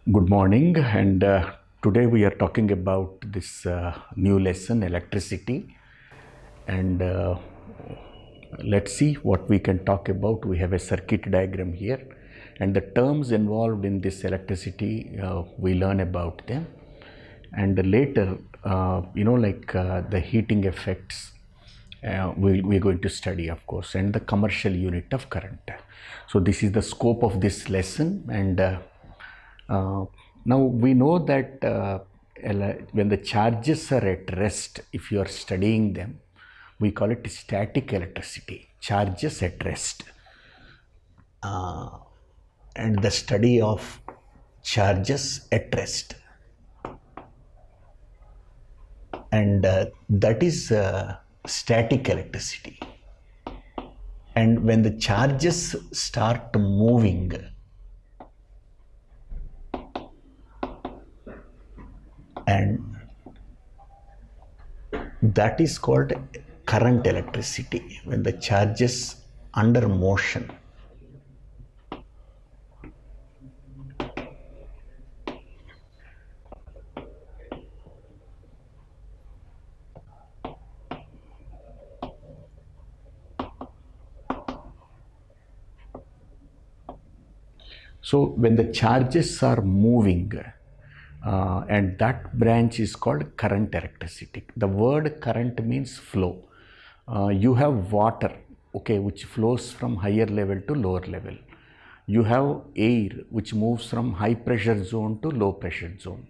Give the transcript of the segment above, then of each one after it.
Good morning, and today we are talking about this new lesson, electricity, and let's see what we can talk about. We have a circuit diagram here, and the terms involved in this electricity, we learn about them, and later, the heating effects. We're going to study, of course, and the commercial unit of current. So this is the scope of this lesson, and uh, now we know that when the charges are at rest, if you are studying them, we call it static electricity, charges at rest. And the study of charges at rest, and that is static electricity. And when the charges start moving, and that is called current electricity, when the charges under motion. So when the charges are moving, and that branch is called current electricity. The word current means flow. You have water, okay, which flows from higher level to lower level. You have air which moves from high pressure zone to low pressure zone.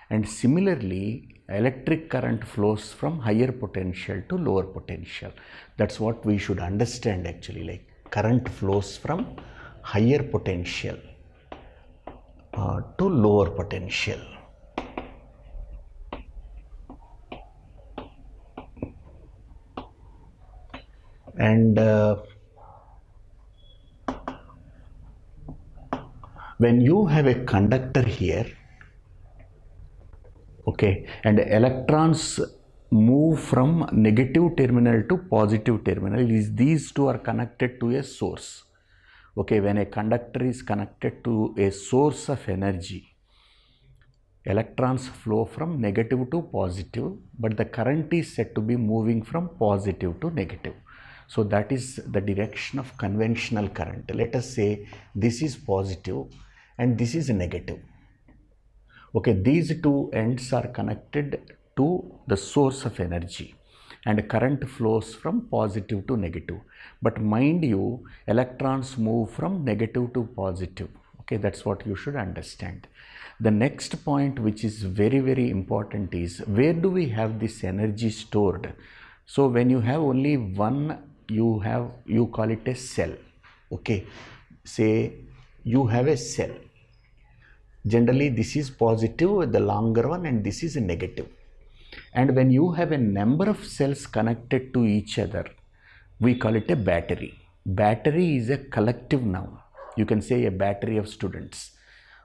And similarly, electric current flows from higher potential to lower potential. That's what we should understand actually, like current flows from higher potential to lower potential. And when you have a conductor here, okay, and electrons move from negative terminal to positive terminal, these two are connected to a source. Okay, when a conductor is connected to a source of energy, electrons flow from negative to positive, but the current is said to be moving from positive to negative. So that is the direction of conventional current. Let us say this is positive and this is negative. Okay, these two ends are connected to the source of energy, and current flows from positive to negative. But mind you, electrons move from negative to positive. Okay, that's what you should understand. The next point, which is very, very important, is where do we have this energy stored? So when you have only one, you call it a cell. Okay, say you have a cell. Generally this is positive, the longer one, and this is a negative. And when you have a number of cells connected to each other, we call it a battery. Battery is a collective noun. You can say a battery of students.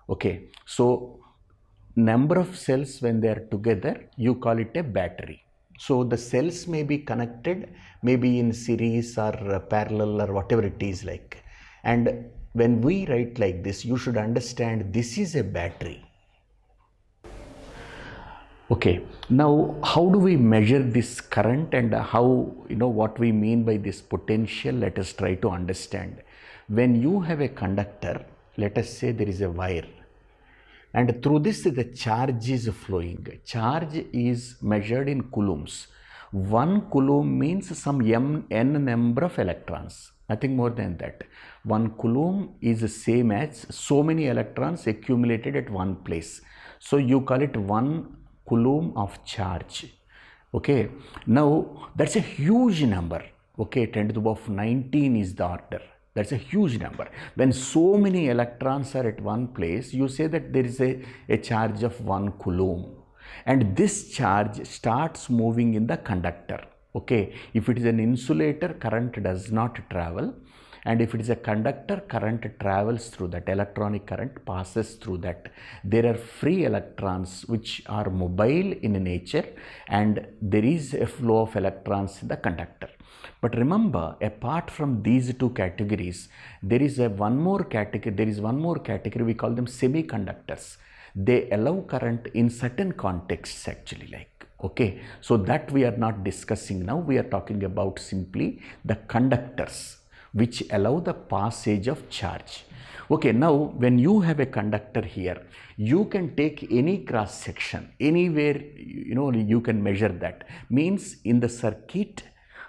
Okay, so number of cells, when they are together, you call it a battery. So the cells may be connected, maybe in series or parallel or whatever it is like. And when we write like this, you should understand this is a battery. Okay, now how do we measure this current, and how, what we mean by this potential? Let us try to understand. When you have a conductor, let us say there is a wire, and through this the charge is flowing. Charge is measured in coulombs. 1 coulomb means some n number of electrons, nothing more than that. 1 coulomb is the same as so many electrons accumulated at one place. So you call it 1 coulomb of charge. Okay, now that's a huge number. Okay, 10 to the power of 19 is the order. That's a huge number. When so many electrons are at one place, you say that there is a charge of 1 coulomb, and this charge starts moving in the conductor. Okay, if it is an insulator, current does not travel, And if it is a conductor, current travels through that, electronic current passes through that. There are free electrons which are mobile in nature, and there is a flow of electrons in the conductor. But remember, apart from these two categories, there is one more category, we call them semiconductors. They allow current in certain contexts actually, like, okay, so that we are not discussing now. We are talking about simply the conductors which allow the passage of charge. Okay, now when you have a conductor here, you can take any cross section anywhere, you can measure that. Means in the circuit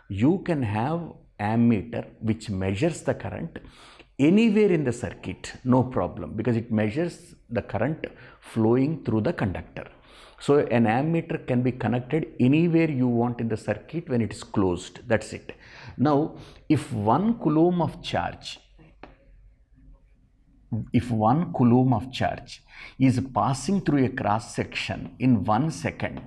you can have ammeter which measures the current anywhere in the circuit, no problem, because it measures the current flowing through the conductor. So an ammeter can be connected anywhere you want in the circuit when it is closed. That's it. Now, if 1 coulomb of charge is passing through a cross section in 1 second,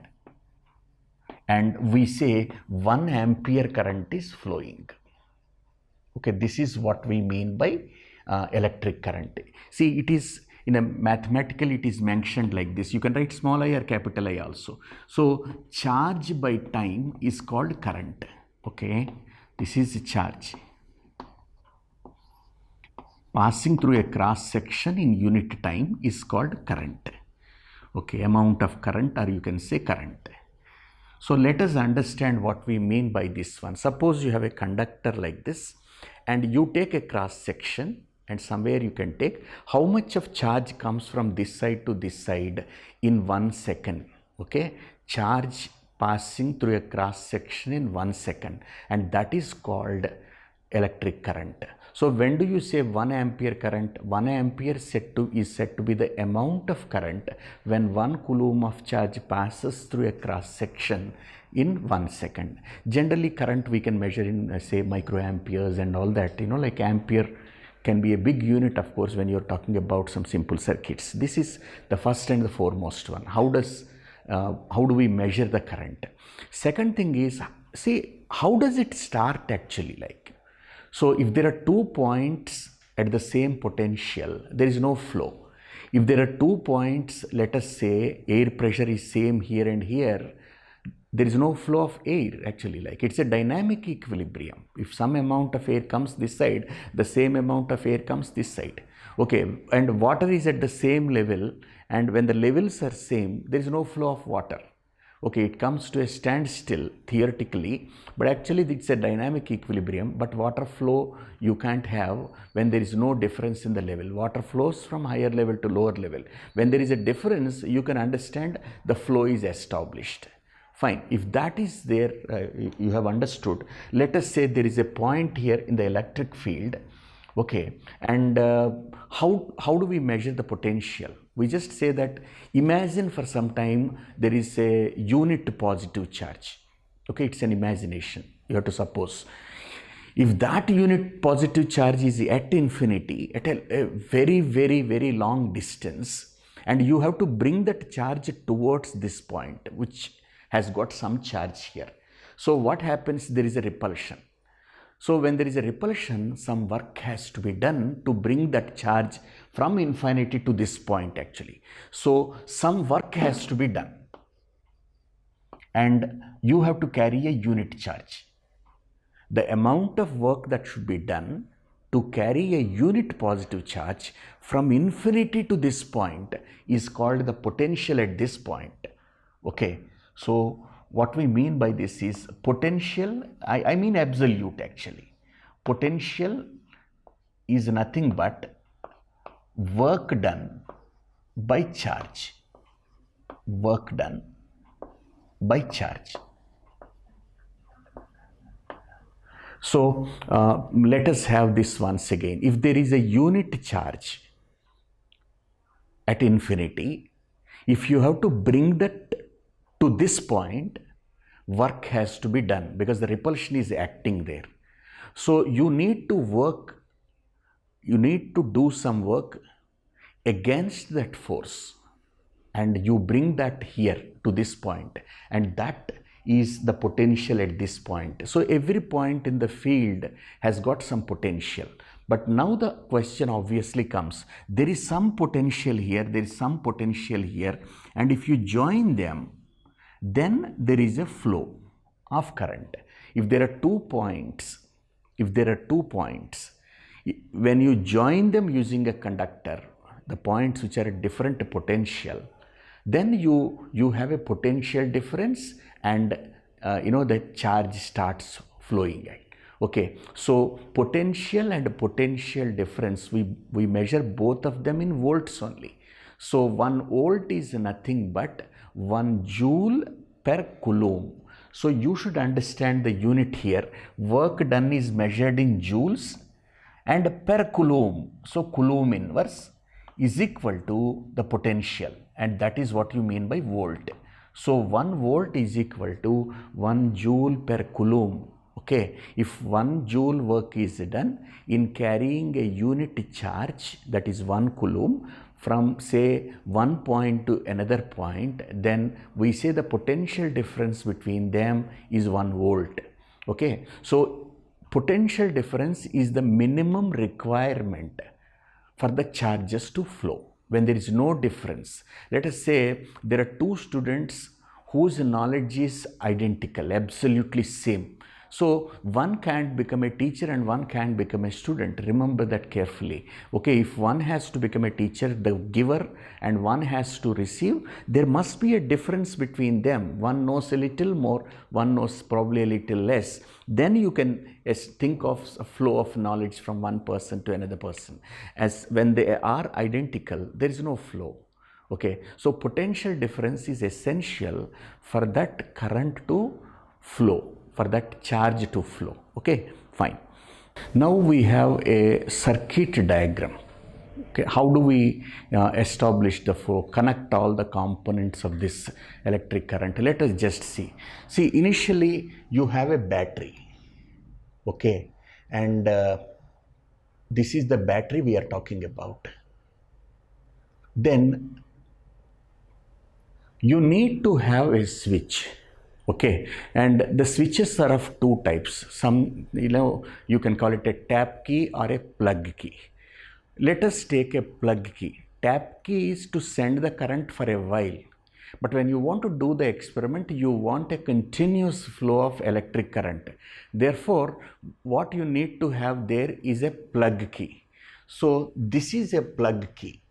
and we say 1 ampere current is flowing. Okay, this is what we mean by electric current. See, it is in a mathematical, it is mentioned like this. You can write small I or capital I also. So charge by time is called current. Okay, this is charge passing through a cross section in unit time is called current. Okay, amount of current, or you can say current. So let us understand what we mean by this one. Suppose you have a conductor like this, and you take a cross section, and somewhere you can take how much of charge comes from this side to this side in 1 second. Okay, charge passing through a cross section in 1 second, and that is called electric current. So when do you say 1 ampere current? 1 ampere is said to be the amount of current when 1 coulomb of charge passes through a cross section in 1 second. Generally, current we can measure in say microamperes and all that, like ampere can be a big unit, of course, when you're talking about some simple circuits. This is the first and the foremost one. How do we measure the current? Second thing is, see, how does it start actually, like? So if there are 2 points at the same potential, there is no flow. If there are 2 points, let us say air pressure is same here and here, there is no flow of air actually, like it's a dynamic equilibrium. If some amount of air comes this side, the same amount of air comes this side. Okay, and water is at the same level, and when the levels are same, there is no flow of water. Okay, it comes to a standstill theoretically, but actually it's a dynamic equilibrium. But water flow you can't have when there is no difference in the level. Water flows from higher level to lower level. When there is a difference, you can understand the flow is established. Fine, if that is there, you have understood. Let us say there is a point here in the electric field. Okay, and how do we measure the potential? We just say that, imagine for some time there is a unit positive charge. Okay, it's an imagination. You have to suppose. If that unit positive charge is at infinity, at a very, very, very long distance, and you have to bring that charge towards this point, which has got some charge here. So what happens? There is a repulsion. So when there is a repulsion, some work has to be done to bring that charge from infinity to this point actually. So some work has to be done, and you have to carry a unit charge. The amount of work that should be done to carry a unit positive charge from infinity to this point is called the potential at this point. Okay, so what we mean by this is potential, I mean absolute actually. Potential is nothing but work done by charge. Work done by charge. So let us have this once again. If there is a unit charge at infinity, if you have to bring that to this point, work has to be done because the repulsion is acting there. So you need to work, you need to do some work against that force, and you bring that here to this point, and that is the potential at this point. So every point in the field has got some potential. But now the question obviously comes, there is some potential here, there is some potential here, and if you join them, then there is a flow of current. If there are 2 points, when you join them using a conductor, the points which are at different potential, then you have a potential difference, and the charge starts flowing. Okay, so potential and potential difference, we measure both of them in volts only. So 1 volt is nothing but 1 joule per coulomb. So you should understand the unit here. Work done is measured in joules and per coulomb. So coulomb inverse is equal to the potential, and that is what you mean by volt. So 1 volt is equal to 1 joule per coulomb. Okay, if 1 joule work is done in carrying a unit charge, that is 1 coulomb, from say one point to another point, then we say the potential difference between them is 1 volt. Okay, so potential difference is the minimum requirement for the charges to flow. When there is no difference, let us say there are 2 students whose knowledge is identical, absolutely same. So one can't become a teacher and one can't become a student. Remember that carefully. Okay, if one has to become a teacher, the giver, and one has to receive, there must be a difference between them. One knows a little more, one knows probably a little less. Then you can think of a flow of knowledge from one person to another person. As when they are identical, there is no flow. Okay, so potential difference is essential for that current to flow, for that charge to flow. Okay, fine. Now we have a circuit diagram. Okay, how do we establish the flow, connect all the components of this electric current? Let us just see. See, initially you have a battery. Okay, and this is the battery we are talking about. Then you need to have a switch. Okay, and the switches are of 2 types. Some, you can call it a tap key or a plug key. Let us take a plug key. Tap key is to send the current for a while. But when you want to do the experiment, you want a continuous flow of electric current. Therefore, what you need to have there is a plug key. So this is a plug key.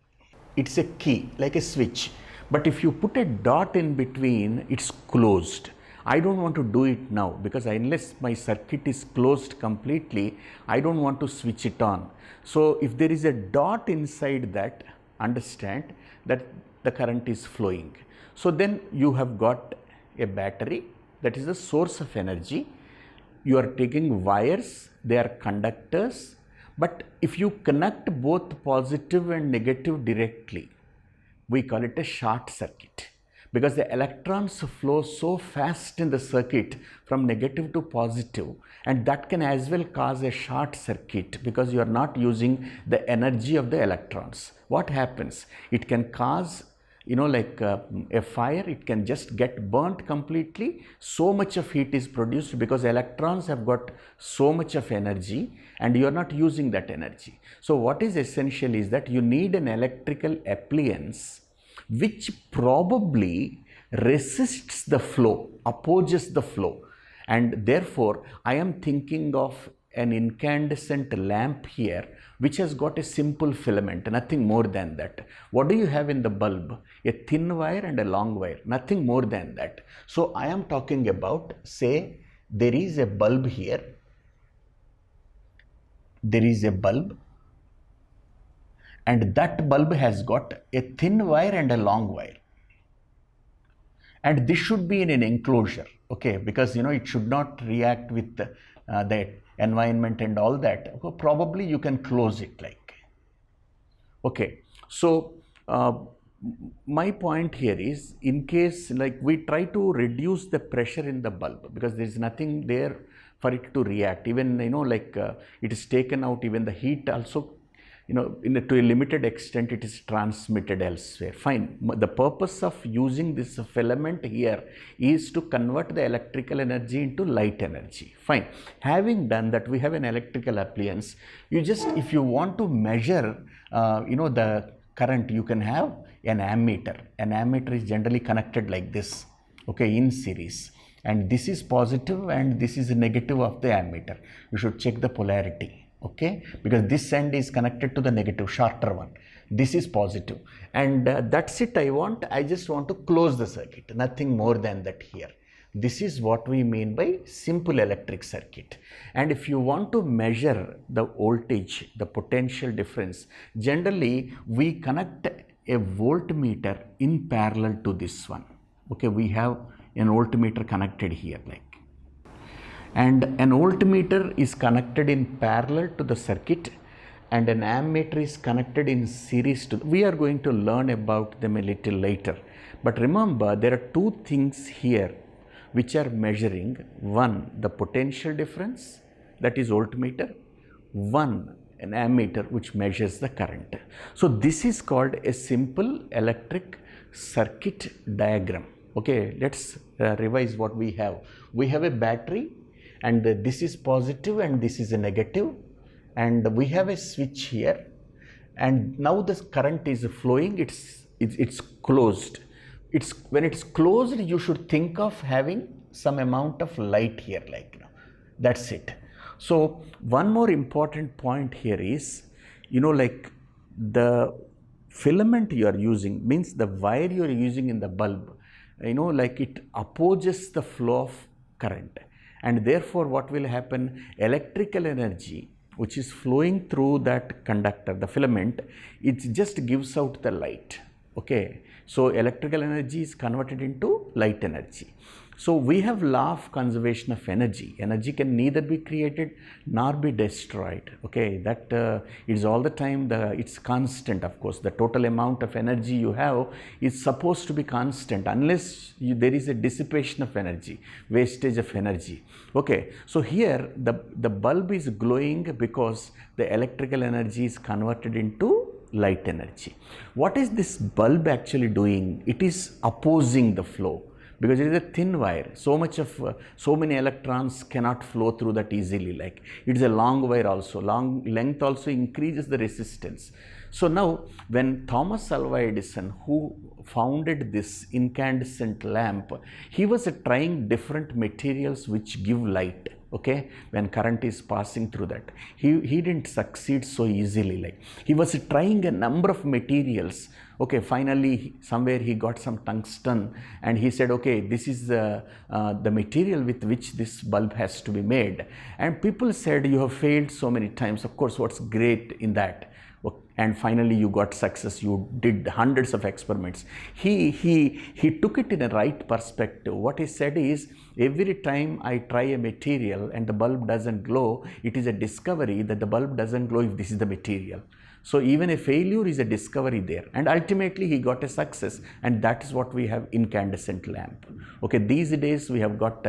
It's a key, like a switch. But if you put a dot in between, it's closed. I don't want to do it now, because unless my circuit is closed completely, I don't want to switch it on. So if there is a dot inside that, understand that the current is flowing. So then you have got a battery, that is the source of energy. You are taking wires, they are conductors. But if you connect both positive and negative directly, we call it a short circuit, because the electrons flow so fast in the circuit from negative to positive, and that can as well cause a short circuit because you are not using the energy of the electrons. What happens? It can cause, like a fire, it can just get burnt completely. So much of heat is produced because electrons have got so much of energy and you are not using that energy. So what is essential is that you need an electrical appliance which probably resists the flow, opposes the flow, and therefore I am thinking of an incandescent lamp here which has got a simple filament, nothing more than that. What do you have in the bulb? A thin wire and a long wire, nothing more than that. So I am talking about, say there is a bulb here, there is a bulb, and that bulb has got a thin wire and a long wire, and this should be in an enclosure. Okay, because it should not react with the environment and all that. Probably you can close it like. Okay, so my point here is, in case like we try to reduce the pressure in the bulb because there is nothing there for it to react, even it is taken out, even the heat also to a limited extent it is transmitted elsewhere. Fine. The purpose of using this filament here is to convert the electrical energy into light energy. Fine. Having done that, we have an electrical appliance. If you want to measure the current, you can have an ammeter. An ammeter is generally connected like this, okay, in series, and this is positive and this is negative of the ammeter. You should check the polarity, okay, because this end is connected to the negative, shorter one. This is positive, and that's it. I just want to close the circuit, nothing more than that here. This is what we mean by simple electric circuit. And if you want to measure the voltage, the potential difference, generally we connect a voltmeter in parallel to this one. Okay, we have an voltmeter connected here, and an voltmeter is connected in parallel to the circuit, and an ammeter is connected in series to. We are going to learn about them a little later, but remember there are two things here which are measuring. One, the potential difference, that is voltmeter. One, an ammeter, which measures the current. So this is called a simple electric circuit diagram. Okay, let's revise what we have. We have a battery, and this is positive and this is a negative, and we have a switch here, and now the current is flowing. It's closed. When it's closed, you should think of having some amount of light here, that's it. So one more important point here is, the filament you are using, means the wire you are using in the bulb, it opposes the flow of current, and therefore what will happen, electrical energy which is flowing through that conductor, the filament, it just gives out the light. Okay, so electrical energy is converted into light energy. So we have law of conservation of energy. Energy can neither be created nor be destroyed. Okay, that is all the time, it's constant. Of course, the total amount of energy you have is supposed to be constant unless there is a dissipation of energy, wastage of energy. Okay, so here the bulb is glowing because the electrical energy is converted into light energy. What is this bulb actually doing? It is opposing the flow, because it is a thin wire. So many electrons cannot flow through that easily. It is a long wire also. Long length also increases the resistance. So now, when Thomas Alva Edison, who founded this incandescent lamp, he was trying different materials which give light. Okay, when current is passing through that, he didn't succeed so easily. He was trying a number of materials. Okay, finally somewhere he got some tungsten, and he said, okay, this is the material with which this bulb has to be made. And people said, you have failed so many times. Of course, what's great in that? And finally you got success. You did hundreds of experiments. He took it in a right perspective. What he said is, every time I try a material and the bulb doesn't glow, it is a discovery that the bulb doesn't glow if this is the material. So even a failure is a discovery there, and ultimately he got a success, and that is what we have incandescent lamp. Okay, these days we have got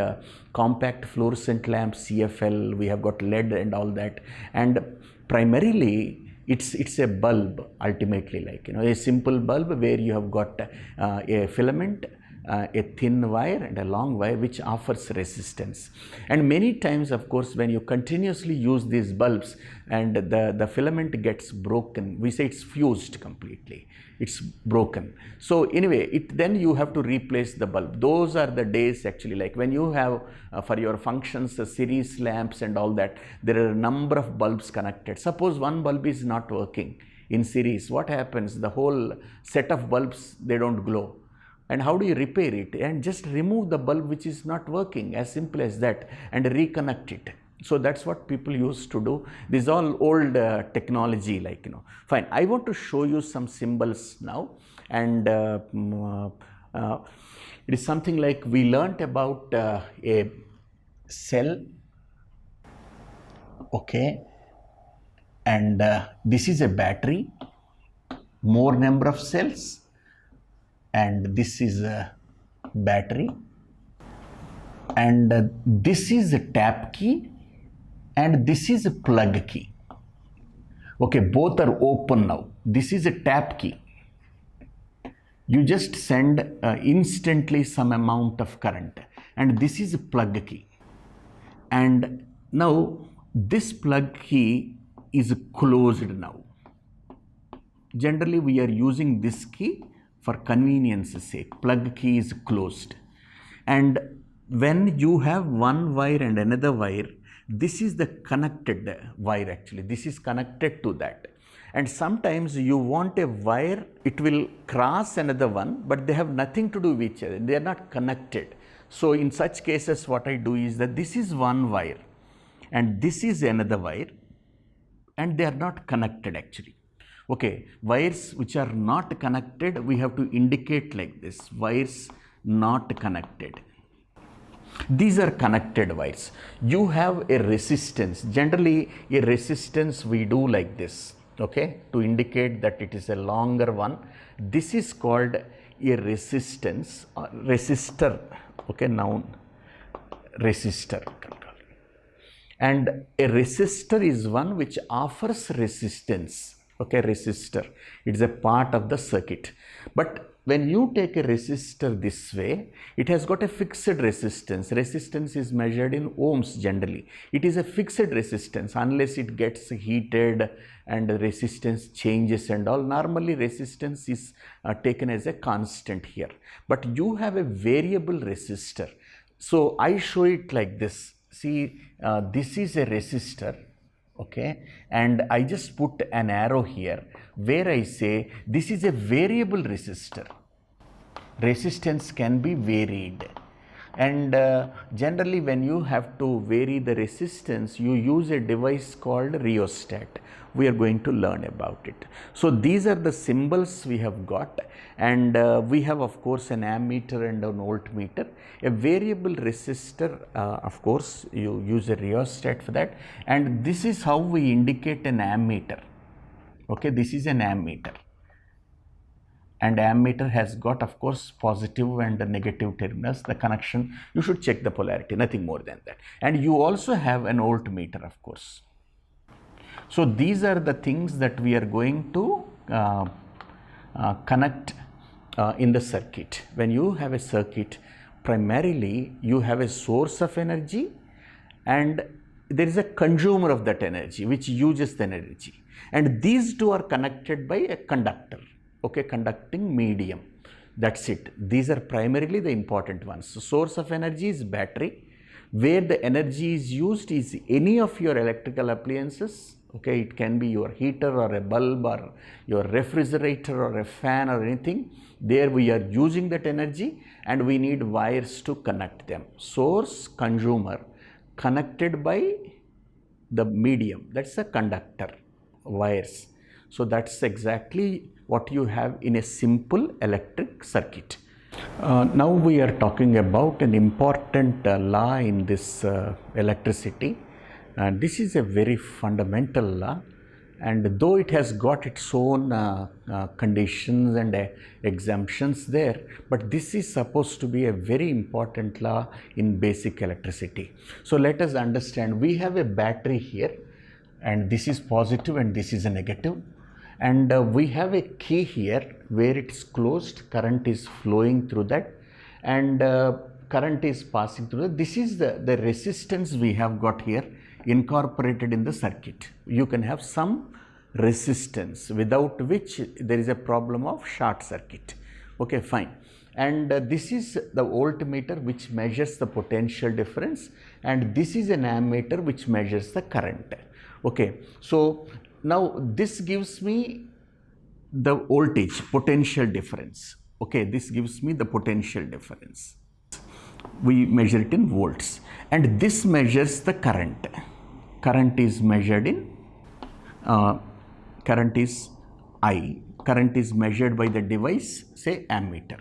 compact fluorescent lamp, CFL, we have got LED and all that, and primarily it's a bulb ultimately, a simple bulb where you have got a filament, a thin wire and a long wire which offers resistance. And many times, of course, when you continuously use these bulbs and the filament gets broken, we say it's fused completely, it's broken. So anyway, then you have to replace the bulb. Those are the days actually, when you have for your functions series lamps and all that, there are a number of bulbs connected. Suppose one bulb is not working in series, what happens? The whole set of bulbs, they don't glow. And how do you repair it? And just remove the bulb which is not working, as simple as that, and reconnect it. So that's what people used to do. This is all old technology, Fine, I want to show you some symbols now, and it is something like we learnt about a cell, okay, and this is a battery, more number of cells, and this is a battery, and this is a tap key, and this is a plug key. Okay, both are open now. This is a tap key. You just send instantly some amount of current, and this is a plug key. And now this plug key is closed now. Generally we are using this key for convenience sake. Plug key is closed. And when you have one wire and another wire, this is the connected wire actually. This is connected to that. And sometimes you want a wire, it will cross another one, but they have nothing to do with each other. They are not connected. So in such cases, what I do is that this is one wire and this is another wire, and they are not connected actually. Okay, wires which are not connected, we have to indicate like this: wires not connected. These are connected wires. You have a resistance. Generally, a resistance we do like this, okay, to indicate that it is a longer one. This is called a resistance or resistor, okay, noun, resistor. And a resistor is one which offers resistance, okay, resistor. It's a part of the circuit. But when you take a resistor this way, it has got a fixed resistance. Resistance is measured in ohms generally. It is a fixed resistance unless it gets heated and the resistance changes and all. Normally resistance is taken as a constant here. But you have a variable resistor. So I show it like this. See, this is a resistor, okay, and I just put an arrow here where I say this is a variable resistor. Resistance can be varied, and generally when you have to vary the resistance, you use a device called rheostat. We are going to learn about it. So these are the symbols we have got, and we have of course an ammeter and an voltmeter. A variable resistor, of course you use a rheostat for that, and this is how we indicate an ammeter. Okay, this is an ammeter, and ammeter has got of course positive and negative terminals. The connection, you should check the polarity, nothing more than that. And you also have an voltmeter, of course. So these are the things that we are going to connect in the circuit. When you have a circuit, primarily you have a source of energy and there is a consumer of that energy which uses the energy, and these two are connected by a conductor, okay, conducting medium. That's it. These are primarily the important ones. So source of energy is battery. Where the energy is used is any of your electrical appliances. Okay, it can be your heater or a bulb or your refrigerator or a fan or anything. There we are using that energy and we need wires to connect them. Source, consumer, connected by the medium. That's a conductor, wires. So that's exactly what you have in a simple electric circuit. Now we are talking about an important law in this electricity. This is a very fundamental law, and though it has got its own conditions and exemptions there, but this is supposed to be a very important law in basic electricity. So let us understand, we have a battery here, and this is positive and this is a negative, and we have a key here where it is closed, current is flowing through that, and current is passing through that. This is the resistance we have got here incorporated in the circuit. You can have some resistance without which there is a problem of short circuit. Okay, fine. And this is the voltmeter which measures the potential difference, and this is an ammeter which measures the current. Okay, so now this gives me the voltage potential difference. Okay, this gives me the potential difference. We measure it in volts, and this measures the current. Current is measured in current is I. Current is measured by the device, say ammeter.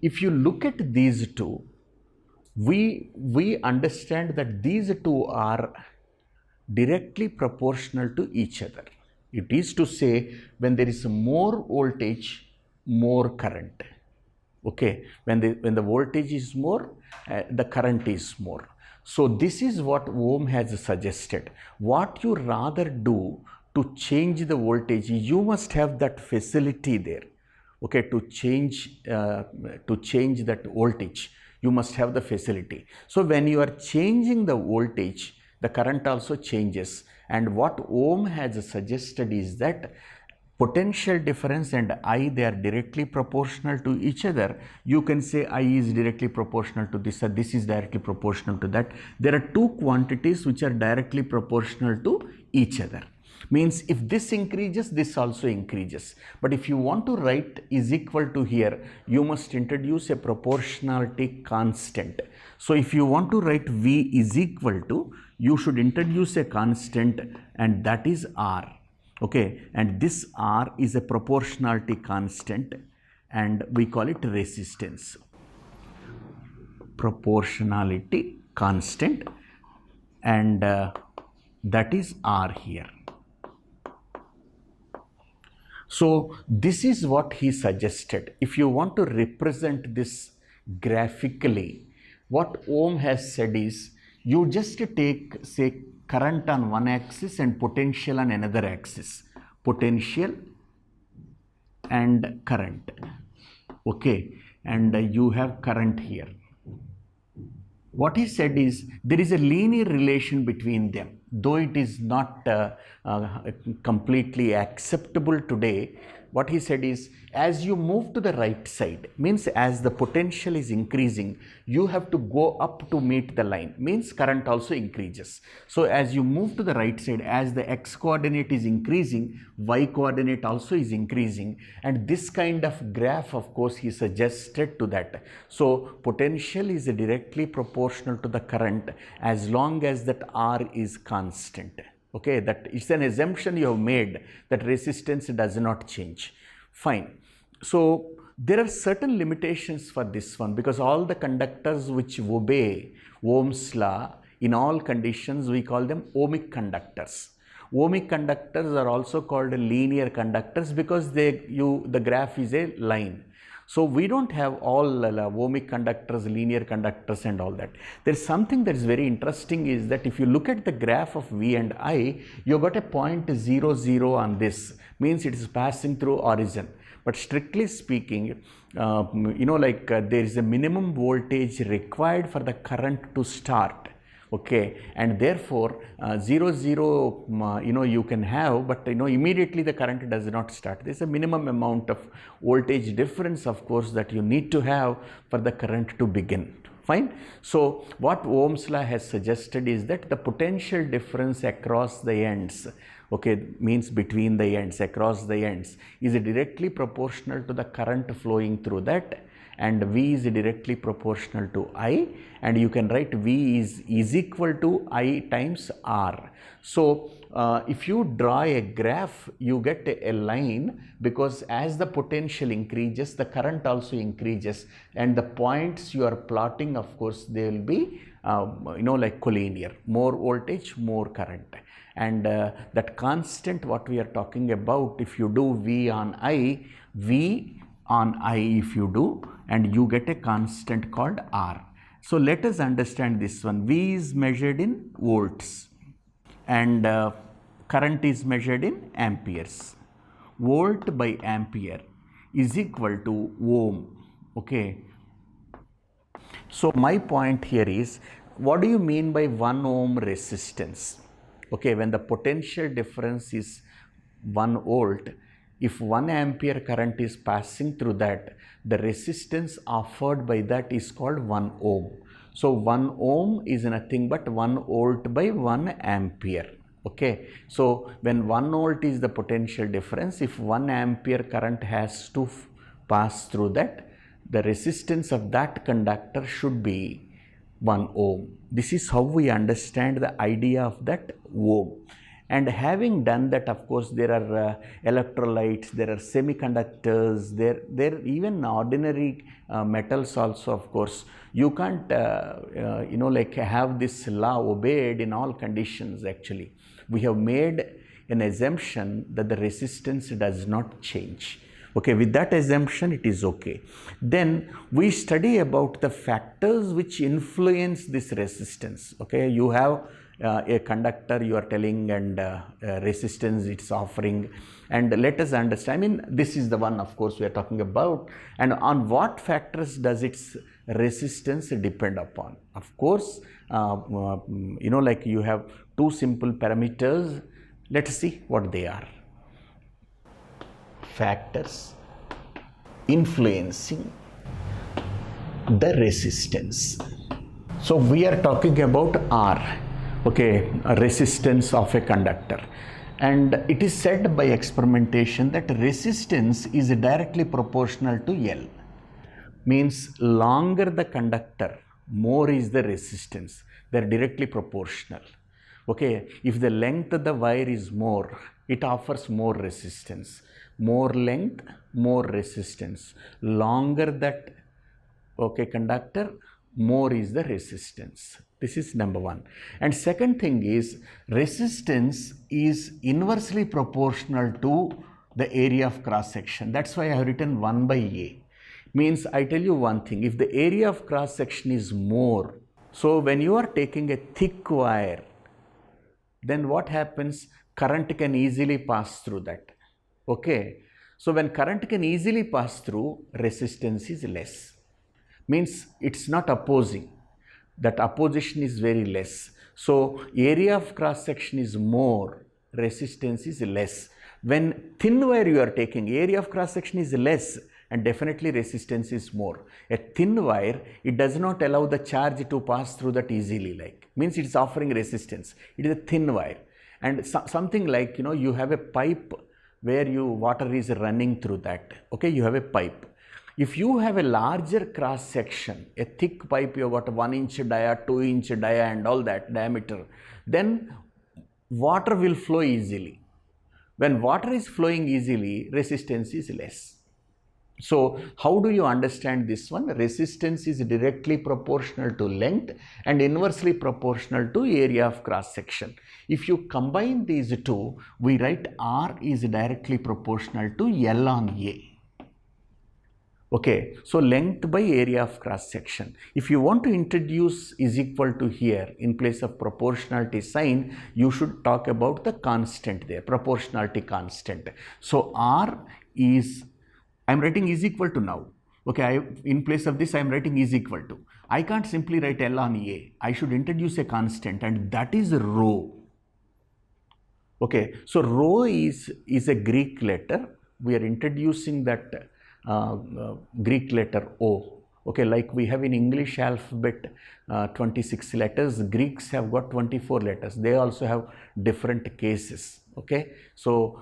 If you look at these two, we understand that these two are directly proportional to each other. It is to say, when there is more voltage, more current. Okay, when the voltage is more, the current is more. So this is what Ohm has suggested. What you rather do to change the voltage, you must have that facility there. Okay, to change that voltage, you must have the facility. So when you are changing the voltage, the current also changes. And what Ohm has suggested is that potential difference and I, they are directly proportional to each other. You can say I is directly proportional to this, or this is directly proportional to that. There are two quantities which are directly proportional to each other. Means if this increases, this also increases. But if you want to write is equal to here, you must introduce a proportionality constant. So if you want to write V is equal to, you should introduce a constant, and that is R. Okay, and this R is a proportionality constant, and we call it resistance. Proportionality constant, and that is R here. So this is what he suggested. If you want to represent this graphically, what Ohm has said is, you just take, say, current on one axis and potential on another axis. Potential and current. Okay, and you have current here. What he said is, there is a linear relation between them, though it is not completely acceptable today. What he said is, as you move to the right side, means as the potential is increasing, you have to go up to meet the line, means current also increases. So as you move to the right side, as the x coordinate is increasing, y coordinate also is increasing, and this kind of graph, of course, he suggested to that. So potential is directly proportional to the current as long as that R is constant. Okay, that is an assumption you have made, that resistance does not change. Fine. So there are certain limitations for this one, because all the conductors which obey Ohm's law in all conditions, we call them ohmic conductors. Ohmic conductors are also called linear conductors because the graph is a line. So we don't have all ohmic conductors, linear conductors and all that. There's something that is very interesting is that if you look at the graph of V and I, you got a point 0, 0 on this, means it is passing through origin. But strictly speaking, there is a minimum voltage required for the current to start. Okay, and therefore 0, 0 you can have, but immediately the current does not start. There is a minimum amount of voltage difference, of course, that you need to have for the current to begin. Fine. So what Ohm's law has suggested is that the potential difference across the ends, okay, means between the ends, across the ends, is directly proportional to the current flowing through that, and V is directly proportional to I, and you can write V is equal to I times R. So if you draw a graph, you get a line, because as the potential increases, the current also increases, and the points you are plotting, of course, they will be like collinear, more voltage, more current. And that constant what we are talking about, if you do V on I if you do, and you get a constant called R. So let us understand this one. V is measured in volts, and current is measured in amperes. Volt by ampere is equal to Ohm. Okay. So my point here is, what do you mean by 1 ohm resistance? Okay, when the potential difference is 1 volt, if 1 ampere current is passing through that, the resistance offered by that is called 1 ohm. So 1 ohm is nothing but 1 volt by 1 ampere. Okay, so when 1 volt is the potential difference, if 1 ampere current has to pass through that, the resistance of that conductor should be 1 ohm. This is how we understand the idea of that ohm. And having done that, of course, there are electrolytes, there are semiconductors, there even ordinary metals also, of course. You can't, have this law obeyed in all conditions actually. We have made an assumption that the resistance does not change. Okay, with that assumption, it is okay. Then we study about the factors which influence this resistance. Okay, you have a conductor you are telling and resistance it's offering, and let us understand. I mean, this is the one of course we are talking about, and on what factors does its resistance depend upon. Of course, like you have two simple parameters. Let's see what they are. Factors influencing the resistance. So we are talking about R, okay, a resistance of a conductor, and it is said by experimentation that resistance is directly proportional to L. Means longer the conductor, more is the resistance. They are directly proportional. Okay, if the length of the wire is more, it offers more resistance. More length, more resistance. Longer that conductor, more is the resistance. This is number one. And second thing is, resistance is inversely proportional to the area of cross section. That's why I have written 1 by A. Means I tell you one thing, if the area of cross section is more, so when you are taking a thick wire, then what happens? Current can easily pass through that. Okay, so when current can easily pass through, resistance is less. Means it's not opposing, that opposition is very less. So area of cross section is more, resistance is less. When thin wire you are taking, area of cross section is less and definitely resistance is more. A thin wire, it does not allow the charge to pass through that easily, like means it's offering resistance. It is a thin wire. And something like, you have a pipe where water is running through that. Okay, you have a pipe. If you have a larger cross section, a thick pipe, you have got 1 inch dia, 2 inch dia and all that diameter, then water will flow easily. When water is flowing easily, resistance is less. So how do you understand this one? Resistance is directly proportional to length and inversely proportional to area of cross section. If you combine these two, we write R is directly proportional to L on A. Okay, so length by area of cross section. If you want to introduce is equal to here in place of proportionality sign, you should talk about the constant there, proportionality constant. So R is, I am writing is equal to now. Okay, in place of this I am writing is equal to. I can't simply write L on A. I should introduce a constant, and that is rho. Okay, so rho is a Greek letter. We are introducing that Greek letter O. Okay, like we have in English alphabet 26 letters, Greeks have got 24 letters. They also have different cases. Okay, so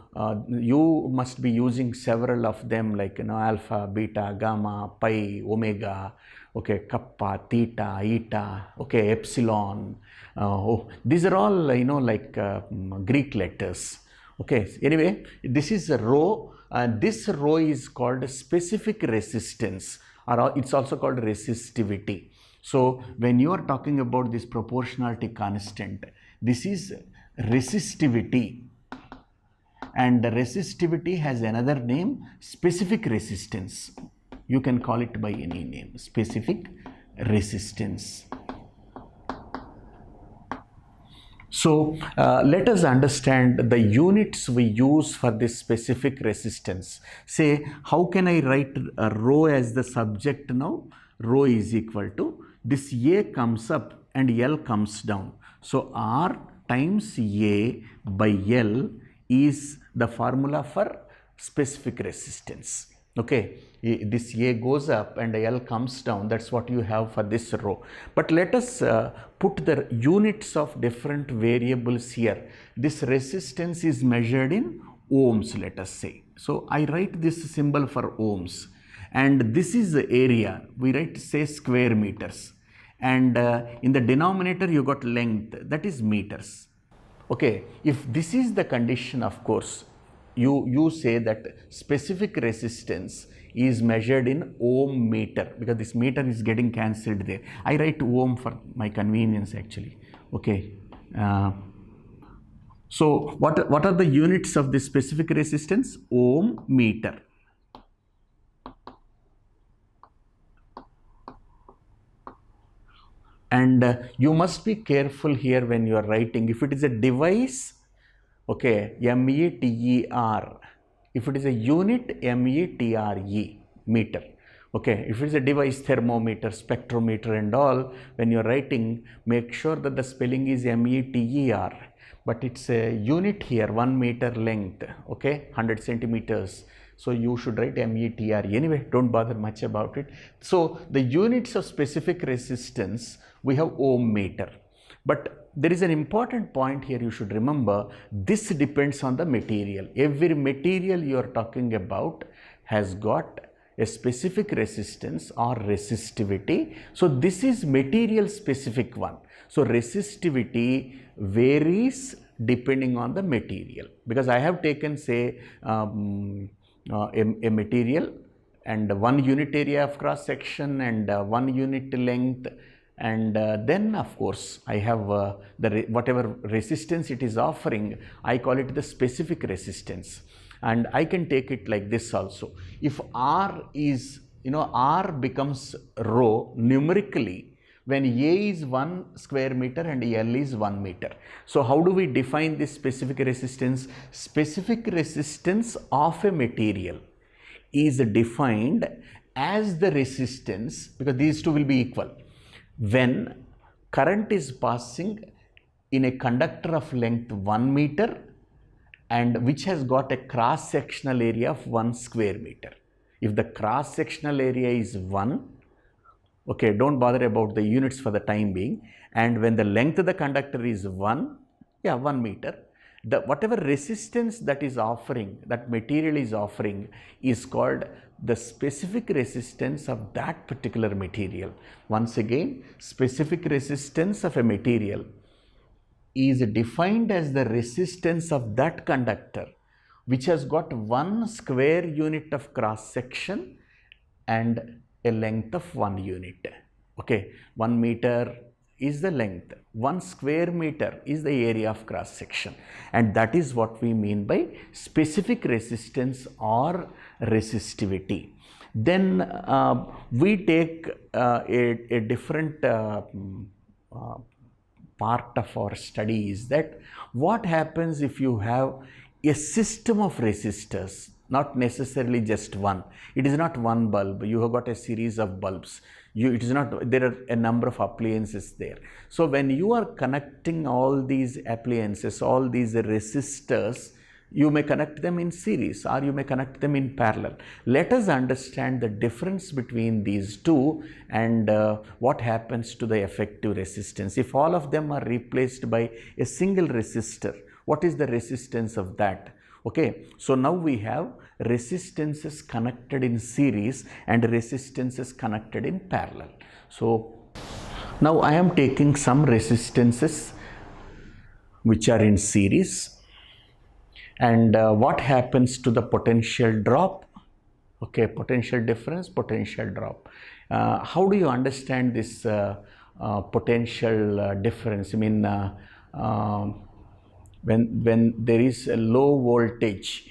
you must be using several of them, like alpha, beta, gamma, pi, omega, okay, kappa, theta, eta, okay, epsilon. These are all like Greek letters. Okay, anyway, this is a rho. This rho is called specific resistance, or it's also called resistivity. So when you are talking about this proportionality constant, this is resistivity, and the resistivity has another name, specific resistance. You can call it by any name, specific resistance. So let us understand the units we use for this specific resistance. Say, how can I write rho as the subject now? Rho is equal to, this A comes up and L comes down. So R times A by L is the formula for specific resistance. Okay, this A goes up and L comes down. That's what you have for this rho. But let us put the units of different variables here. This resistance is measured in ohms, let us say. So I write this symbol for ohms, and this is the area. We write, say, square meters, and in the denominator you got length, that is meters. Okay, if this is the condition, of course, you say that specific resistance is measured in ohm meter, because this meter is getting cancelled there. I write ohm for my convenience actually. Okay, so what are the units of this specific resistance? Ohm meter. And you must be careful here when you are writing. If it is a device, okay, METER. If it is a unit, METRE, meter. Okay, if it is a device, thermometer, spectrometer and all, when you are writing, make sure that the spelling is METER. But it's a unit here, 1 meter length, okay, 100 centimeters. So you should write METRE. Anyway, don't bother much about it. So the units of specific resistance, we have ohm meter. But there is an important point here you should remember. This depends on the material. Every material you are talking about has got a specific resistance or resistivity. So this is material specific one. So resistivity varies depending on the material, because I have taken say a material and 1 unit area of cross section and 1 unit length, and then of course I have whatever resistance it is offering, I call it the specific resistance. And I can take it like this also. If R is, R becomes rho numerically when A is 1 square meter and L is 1 meter. So how do we define this specific resistance? Specific resistance of a material is defined as the resistance, because these two will be equal, when current is passing in a conductor of length 1 meter and which has got a cross sectional area of 1 square meter. If the cross sectional area is 1, okay, don't bother about the units for the time being, and when the length of the conductor is 1 meter, the whatever resistance that is offering, that material is offering, is called the specific resistance of that particular material. Once again, specific resistance of a material is defined as the resistance of that conductor which has got 1 square unit of cross section and a length of 1 unit. Okay, 1 meter is the length, 1 square meter is the area of cross section, and that is what we mean by specific resistance or resistivity. Then we take a different part of our study is that what happens if you have a system of resistors, not necessarily just one. It is not one bulb, you have got a series of bulbs. It is not, there are a number of appliances there. So when you are connecting all these appliances, all these resistors, you may connect them in series or you may connect them in parallel. Let us understand the difference between these two and what happens to the effective resistance. If all of them are replaced by a single resistor, what is the resistance of that? Okay, so now we have resistances connected in series and resistances connected in parallel. So now I am taking some resistances which are in series, and what happens to the potential drop? Okay, potential difference, potential drop. How do you understand this potential difference? I mean, when there is a low voltage,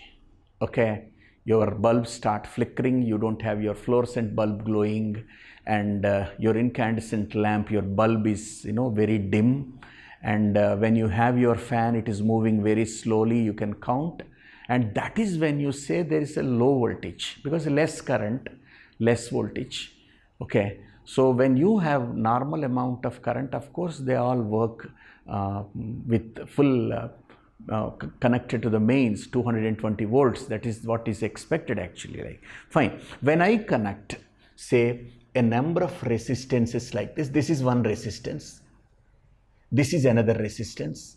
okay, your bulbs start flickering, you don't have your fluorescent bulb glowing, and your incandescent lamp, your bulb is very dim, and when you have your fan, it is moving very slowly, you can count, and that is when you say there is a low voltage, because less current, less voltage. Okay, so when you have normal amount of current, of course they all work with full connected to the mains, 220 volts. That is what is expected actually, right? Fine. When I connect, say, a number of resistances like this, this is one resistance, this is another resistance,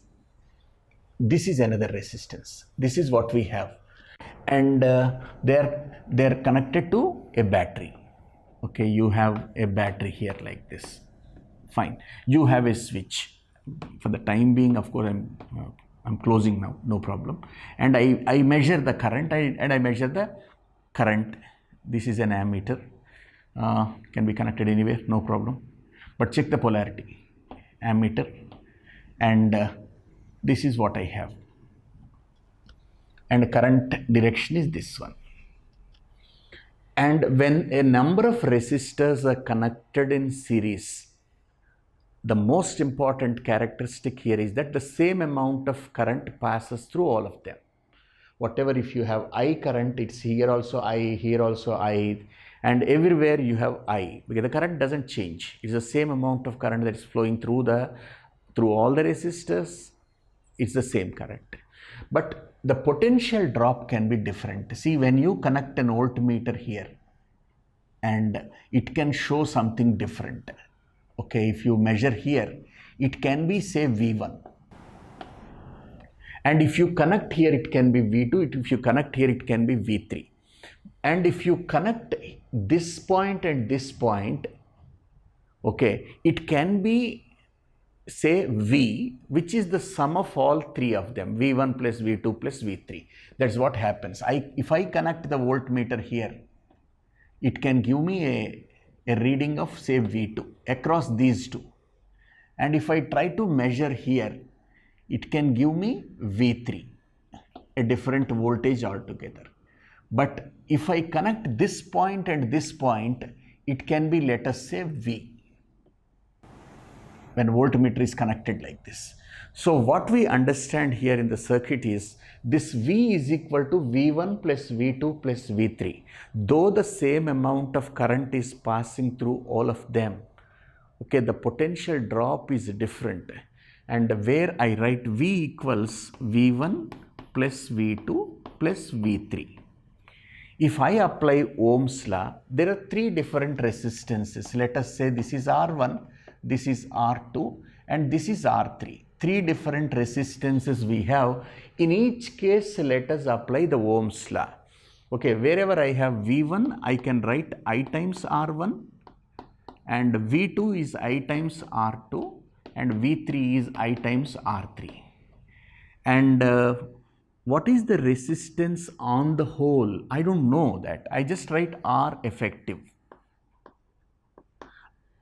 this is another resistance, this is what we have, and they're connected to a battery. Okay, you have a battery here like this. Fine. You have a switch. For the time being, of course, I'm closing now, no problem. And I measure the current and I measure the current. This is an ammeter. Can be connected anywhere, no problem. But check the polarity. Ammeter. And this is what I have. And current direction is this one. And when a number of resistors are connected in series, the most important characteristic here is that the same amount of current passes through all of them. Whatever, if you have I current, it's here also I, here also I, and everywhere you have I, because the current doesn't change. It's the same amount of current that is flowing through all the resistors. It's the same current, but the potential drop can be different. See, when you connect an voltmeter here, and it can show something different. Okay, if you measure here, it can be, say, V1. And if you connect here, it can be V2. If you connect here, it can be V3. And if you connect this point and this point, okay, it can be, say, V, which is the sum of all three of them, V1 plus V2 plus V3. That's what happens. If I connect the voltmeter here, it can give me a reading of, say, V2 across these two. And if I try to measure here, it can give me V3, a different voltage altogether. But if I connect this point and this point, it can be, let us say, V, when voltmeter is connected like this. So what we understand here in the circuit is this V is equal to V1 plus V2 plus V3. Though the same amount of current is passing through all of them, okay, the potential drop is different. And where I write V equals V1 plus V2 plus V3. If I apply Ohm's law, there are three different resistances. Let us say this is R1, this is R2, and this is R3. Three different resistances we have. In each case, let us apply the Ohm's law. Okay, wherever I have V1, I can write I times R1, and V2 is I times R2, and V3 is I times R3. And what is the resistance on the whole? I don't know that. I just write R effective.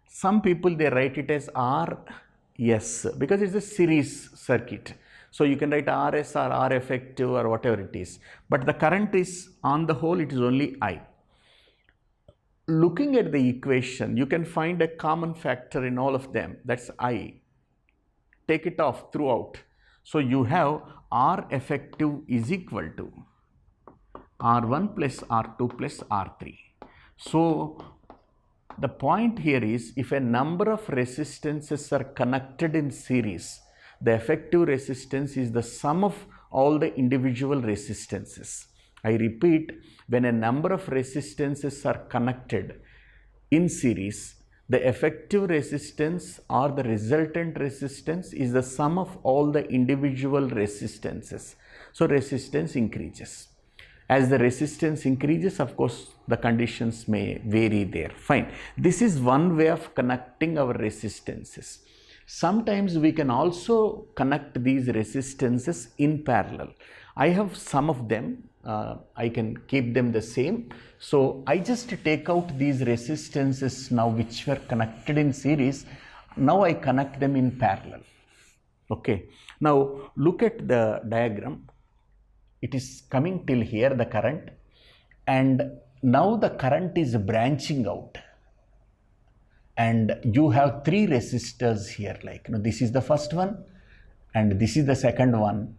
Some people, they write it as RS because it's a series circuit. So you can write RS or R effective or whatever it is. But the current is, on the whole, it is only I. Looking at the equation, you can find a common factor in all of them. That's I. Take it off throughout. So you have R effective is equal to R1 plus R2 plus R3. So the point here is, if a number of resistances are connected in series, the effective resistance is the sum of all the individual resistances. I repeat, when a number of resistances are connected in series, the effective resistance or the resultant resistance is the sum of all the individual resistances. So resistance increases. As the resistance increases, of course, the conditions may vary there. Fine. This is one way of connecting our resistances. Sometimes we can also connect these resistances in parallel. I have some of them. I can keep them the same. So I just take out these resistances now which were connected in series. Now I connect them in parallel. Okay. Now look at the diagram. It is coming till here, the current, and now the current is branching out. And you have three resistors here, like, this is the first one, and this is the second one,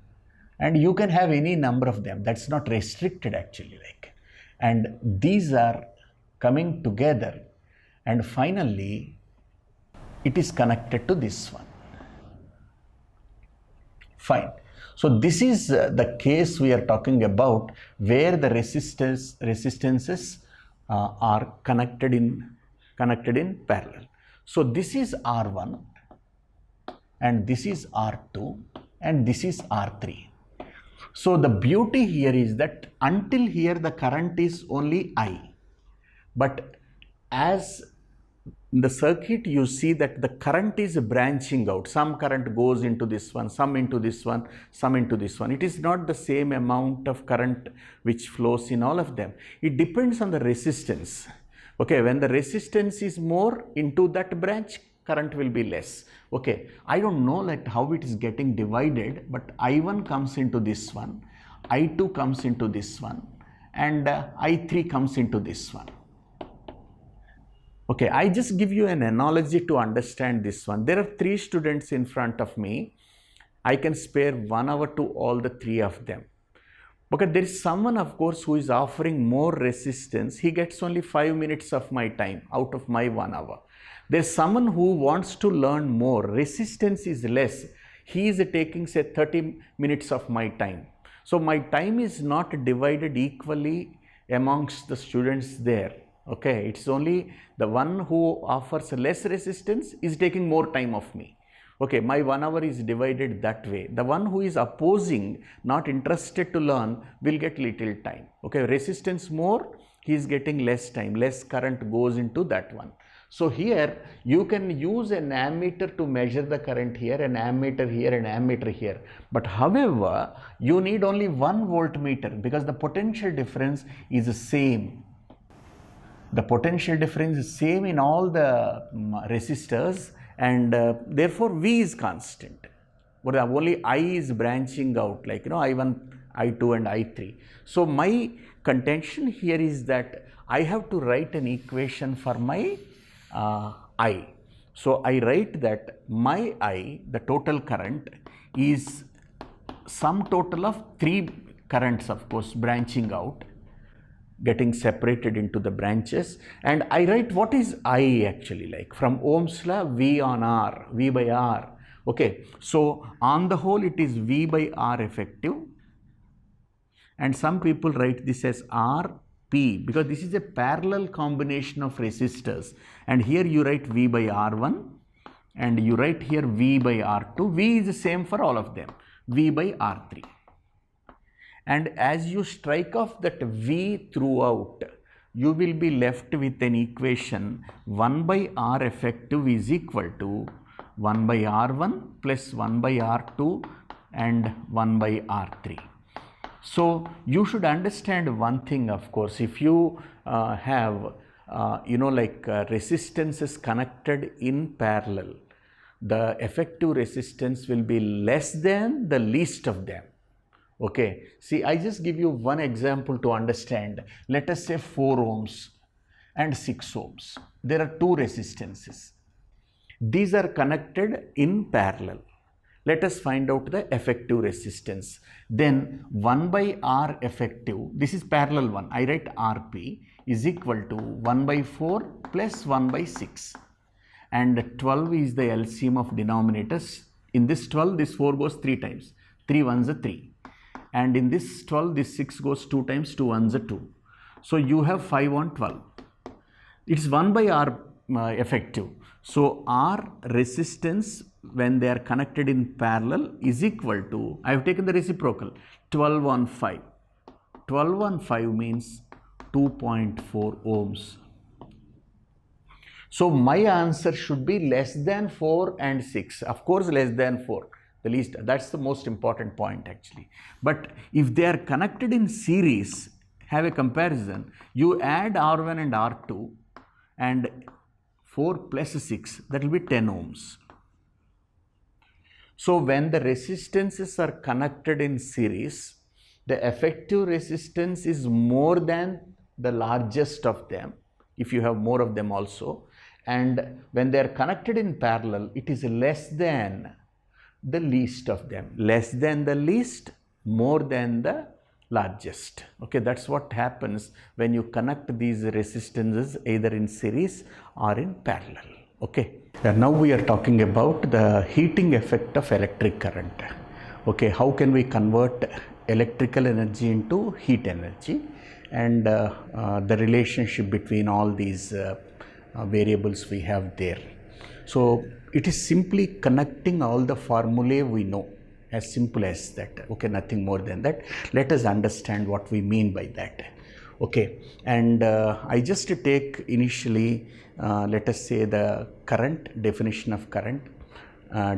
and you can have any number of them. That's not restricted actually, like, and these are coming together, and finally it is connected to this one. Fine. So this is the case we are talking about, where the resistances are connected in parallel. So this is R1, and this is R2, and this is R3. So the beauty here is that until here the current is only I, but as in the circuit you see that the current is branching out. Some current goes into this one, some into this one, some into this one. It is not the same amount of current which flows in all of them. It depends on the resistance. Okay, when the resistance is more into that branch, current will be less. Okay, I don't know like how it is getting divided, but I1 comes into this one, I2 comes into this one, and I3 comes into this one. Okay, I just give you an analogy to understand this one. There are 3 students in front of me. I can spare 1 hour to all the 3 of them. Because there is someone, of course, who is offering more resistance. He gets only 5 minutes of my time out of my 1 hour. There's someone who wants to learn more. Resistance is less. He is taking, say, 30 minutes of my time. So my time is not divided equally amongst the students there. Okay, it's only the one who offers less resistance is taking more time of me. Okay, my 1 hour is divided that way. The one who is opposing, not interested to learn, will get little time. Okay, resistance more, he is getting less time, less current goes into that one. So here you can use an ammeter to measure the current here, an ammeter here, an ammeter here. But however, you need only 1 voltmeter because the potential difference is the same. The potential difference is same in all the resistors, and therefore V is constant. But only I is branching out, like I1, I2 and I3. So my contention here is that I have to write an equation for my I. So I write that my I, the total current, is sum total of 3 currents, of course, branching out, getting separated into the branches. And I write what is I actually, like from Ohm's law, V on R, V by R. Okay, so on the whole it is V by R effective, and some people write this as RP because this is a parallel combination of resistors, and here you write V by R1 and you write here V by R2. V is the same for all of them, V by R3. And as you strike off that V throughout, you will be left with an equation 1 by R effective is equal to 1 by R1 plus 1 by R2 and 1 by R3. So you should understand one thing, of course, if you have resistances connected in parallel, the effective resistance will be less than the least of them. Okay, see, I just give you one example to understand. Let us say 4 ohms and 6 ohms. There are 2 resistances. These are connected in parallel. Let us find out the effective resistance. Then 1 by R effective, this is parallel one. I write RP is equal to 1 by 4 plus 1 by 6. And 12 is the LCM of denominators. In this 12, this 4 goes 3 times. 3 ones are 3. And in this 12, this 6 goes 2 times, 2 ones are 2. So you have 5 on 12. It's 1 by R effective. So R resistance when they are connected in parallel is equal to, I have taken the reciprocal, 12 on 5. 12 on 5 means 2.4 ohms. So my answer should be less than 4 and 6. Of course, less than 4. The least, that's the most important point actually. But if they are connected in series, have a comparison, you add R1 and R2 and 4 plus 6, that will be 10 ohms. So when the resistances are connected in series, the effective resistance is more than the largest of them, if you have more of them also. And when they are connected in parallel, it is less than the least of them, less than the least, more than the largest. Okay, that's what happens when you connect these resistances either in series or in parallel. Okay, and now we are talking about the heating effect of electric current. Okay, how can we convert electrical energy into heat energy, and the relationship between all these variables we have there. So it is simply connecting all the formulae we know, as simple as that. Okay, nothing more than that. Let us understand what we mean by that. Okay, and I just take initially, let us say the current, definition of current,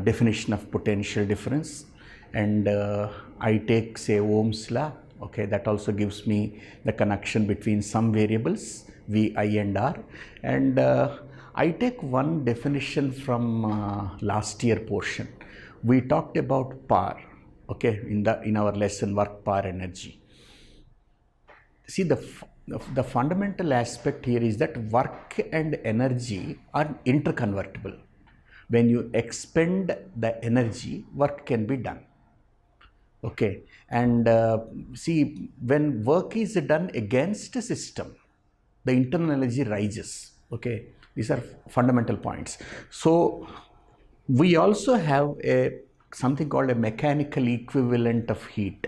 definition of potential difference, and I take, say, Ohm's law. Okay, that also gives me the connection between some variables V, I and R, and I take one definition from last year portion. We talked about power, okay, in our lesson, work, power, energy. See, the the fundamental aspect here is that work and energy are interconvertible. When you expend the energy, work can be done. Okay, and see, when work is done against a system, the internal energy rises. Okay, these are fundamental points. So we also have something called a mechanical equivalent of heat.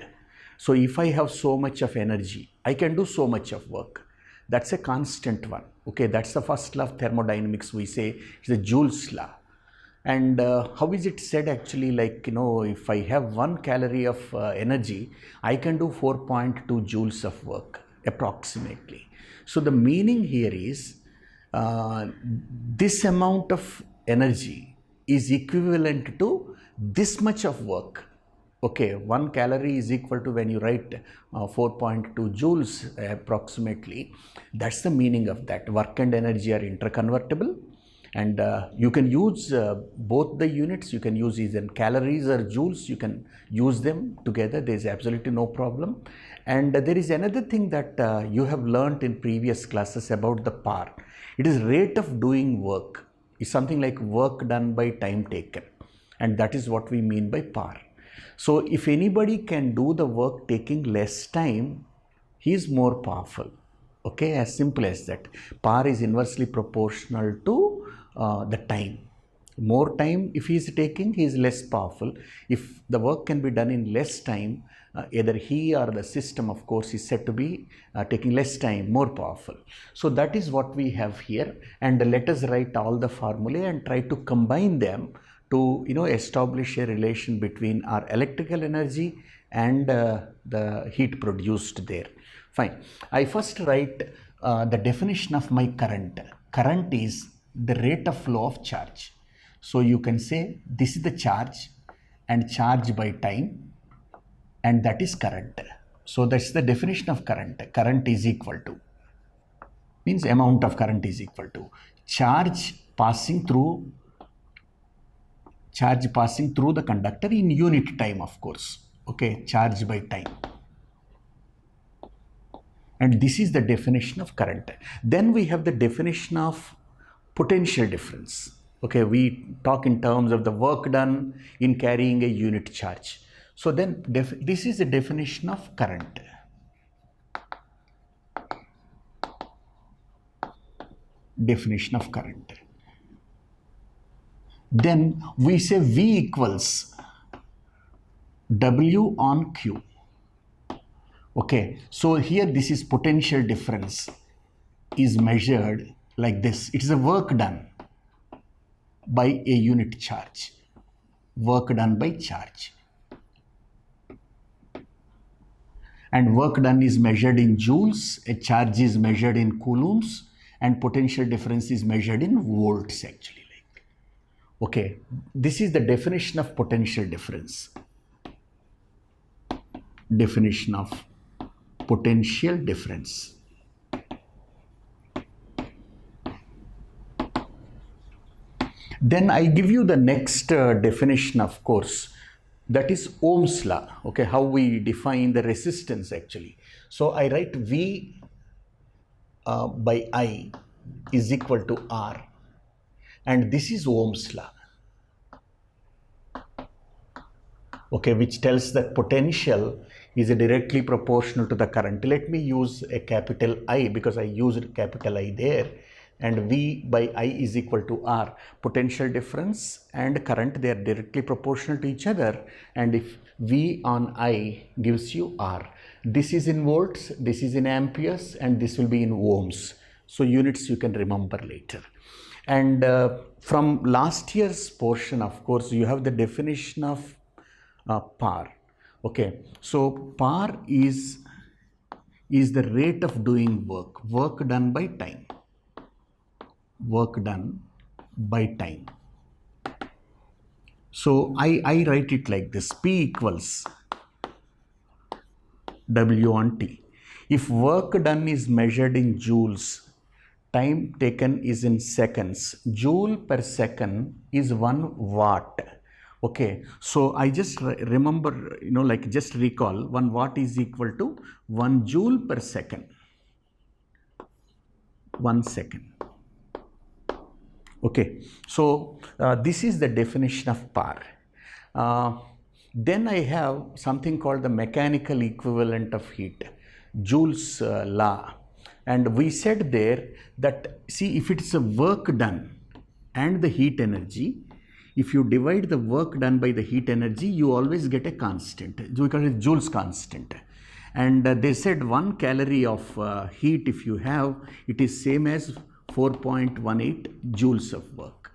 So if I have so much of energy, I can do so much of work. That's a constant one. Okay, that's the first law of thermodynamics. We say it's the Jules law. And how is it said actually, like, if I have 1 calorie of energy, I can do 4.2 joules of work approximately. So the meaning here is this amount of energy is equivalent to this much of work. Okay, 1 calorie is equal to, when you write 4.2 joules approximately, that's the meaning of that. Work and energy are interconvertible. And you can use both the units. You can use either calories or joules. You can use them together. There is absolutely no problem. And there is another thing that you have learnt in previous classes about the PAR. It is rate of doing work. It's something like work done by time taken. And that is what we mean by PAR. So if anybody can do the work taking less time, he is more powerful. Okay, as simple as that. PAR is inversely proportional to the time. More time if he is taking, he is less powerful. If the work can be done in less time, either he or the system, of course, is said to be taking less time, more powerful. So that is what we have here. And let us write all the formulae and try to combine them to establish a relation between our electrical energy and the heat produced there. Fine. I first write the definition of my current. Current is the rate of flow of charge. So you can say this is the charge and charge by time, and that is current. So that's the definition of current. Current is equal to, means amount of current is equal to charge passing through the conductor in unit time, of course. Okay, charge by time. And this is the definition of current. Then we have the definition of potential difference. Okay, we talk in terms of the work done in carrying a unit charge. So then this is the definition of current. Definition of current. Then we say V equals W on Q. Okay, so here this is potential difference is measured like this. It is a work done by a unit charge. Work done by charge. And work done is measured in joules, a charge is measured in coulombs, and potential difference is measured in volts actually. Okay, this is the definition of potential difference. Definition of potential difference. Then I give you the next definition, of course, that is Ohm's law. Okay, how we define the resistance actually. So I write V by I is equal to R, and this is Ohm's law. Okay, which tells that potential is directly proportional to the current. Let me use a capital I because I used capital I there, and V by I is equal to R. Potential difference and current, they are directly proportional to each other, and if V on I gives you R. This is in volts, this is in amperes, and this will be in ohms. So units you can remember later. And from last year's portion, of course, you have the definition of PAR. Okay, so PAR is the rate of doing work, work done by time. Work done by time. So I write it like this: P equals W on T. If work done is measured in joules, time taken is in seconds. Joule per second is 1 watt. Okay, so I just remember, just recall 1 watt is equal to 1 joule per second. 1 second. Okay, so this is the definition of power. Then I have something called the mechanical equivalent of heat, Jules law. And we said there that, see, if it's a work done and the heat energy, if you divide the work done by the heat energy, you always get a constant. We call it Joule's constant. And they said 1 calorie of heat, if you have, it is same as 4.18 joules of work.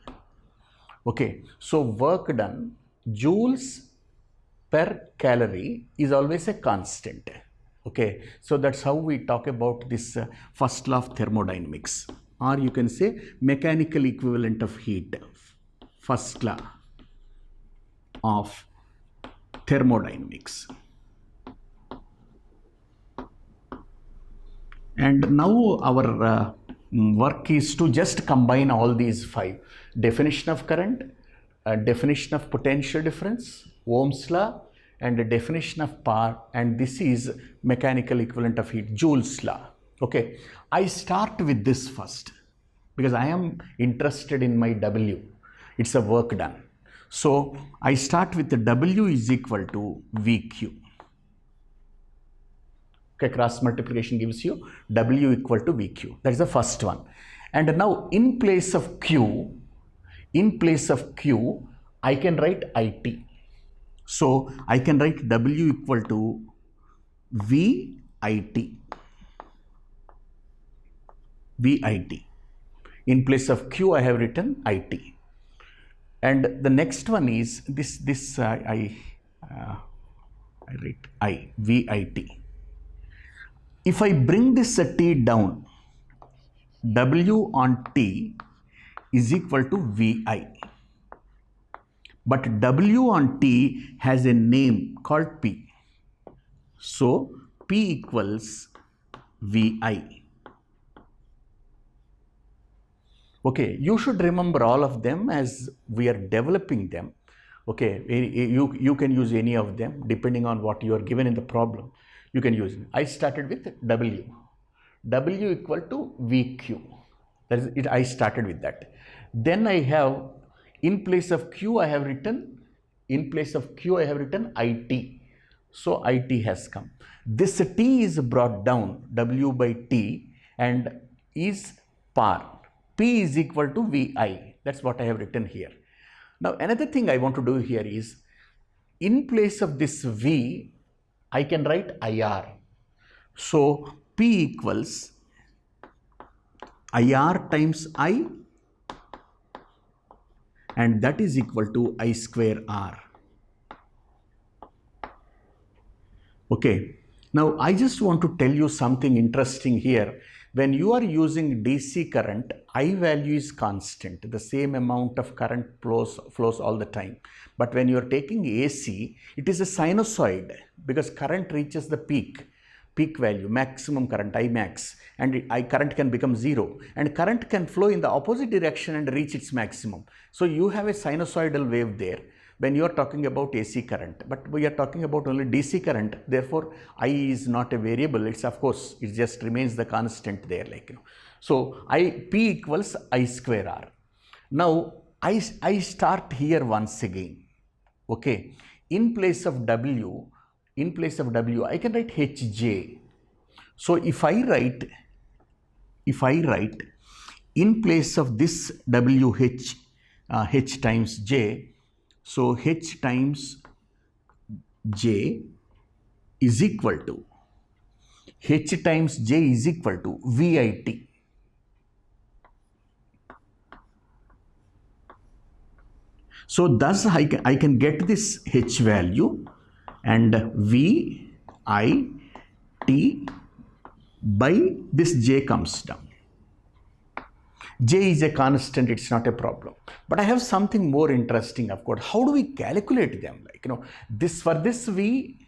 Okay, so work done, joules per calorie is always a constant. Okay, so that's how we talk about this first law of thermodynamics, or you can say mechanical equivalent of heat, first law of thermodynamics. And now our work is to just combine all these 5: definition of current, definition of potential difference, Ohm's law, and a definition of power, and this is mechanical equivalent of heat, Joule's law. Okay, I start with this first because I am interested in my W. It's a work done. So I start with the W is equal to VQ. Okay, cross multiplication gives you W equal to VQ. That is the first one. And now in place of Q, I can write IT. So I can write W equal to VIT. In place of Q, I have written IT. And the next one is this. I write VIT. If I bring this T down, W on T is equal to VI. But W on T has a name called P. So P equals VI. Okay, you should remember all of them as we are developing them. Okay, you can use any of them depending on what you are given in the problem. You can use it. I started with W. W equal to VQ. That is it. I started with that. Then I have in place of Q I have written IT. So IT has come. This T is brought down, W by T, and is power. P is equal to VI. That's what I have written here. Now another thing I want to do here is in place of this V, I can write IR. So P equals IR times I, and that is equal to I square R. Okay, now I just want to tell you something interesting here. When you are using DC current, I value is constant. The same amount of current flows all the time. But when you are taking AC, it is a sinusoid because current reaches the peak value, maximum current, I max, and current can become 0. And current can flow in the opposite direction and reach its maximum. So you have a sinusoidal wave there when you are talking about AC current, but we are talking about only DC current. Therefore, I is not a variable. It's, of course, it just remains the constant there, like, you know. So P equals I square R. Now I start here once again. Okay, in place of W, I can write HJ. So if I write in place of this WH, H times J, so H times J is equal to VIT. So thus I can get this H value and VIT by this J comes down. J is a constant, it's not a problem. But I have something more interesting, of course. How do we calculate them? Like, you know, for this V,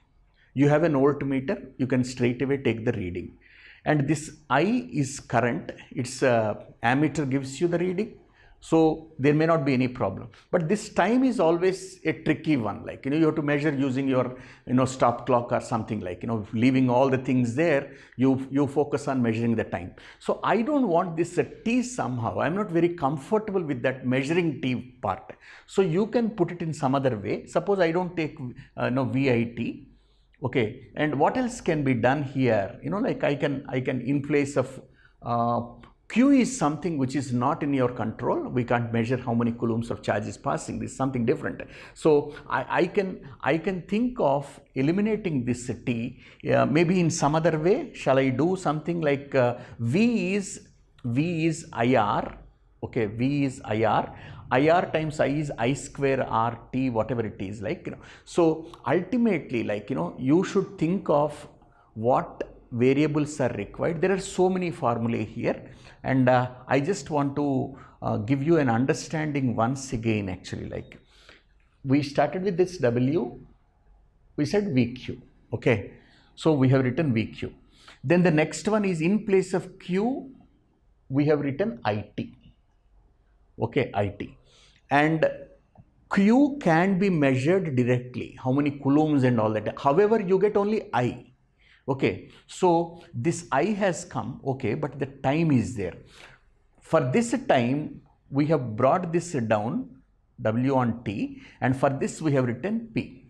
you have an voltmeter, you can straight away take the reading. And this I is current, it's ammeter gives you the reading. So there may not be any problem, but this time is always a tricky one. Like, you have to measure using your, stop clock or something, like, leaving all the things there, you focus on measuring the time. So I don't want this T somehow. I'm not very comfortable with that measuring T part. So you can put it in some other way. Suppose I don't take, VIT. Okay. And what else can be done here? Like I can in place of, Q is something which is not in your control. We can't measure how many coulombs of charge is passing. This is something different. So I can think of eliminating this T maybe in some other way. Shall I do something like V is IR. Okay, V is IR. IR times I is I square RT, whatever it is, like, So ultimately, like, you should think of what variables are required. There are so many formulae here, and I just want to give you an understanding once again. Actually, like, we started with this W, we said VQ. Okay, so we have written VQ. Then the next one is in place of Q, we have written IT. Okay, IT. And Q can be measured directly, how many coulombs and all that. However, you get only I. Okay, so this I has come, okay, but the time is there. For this time, we have brought this down, W on T, and for this we have written P.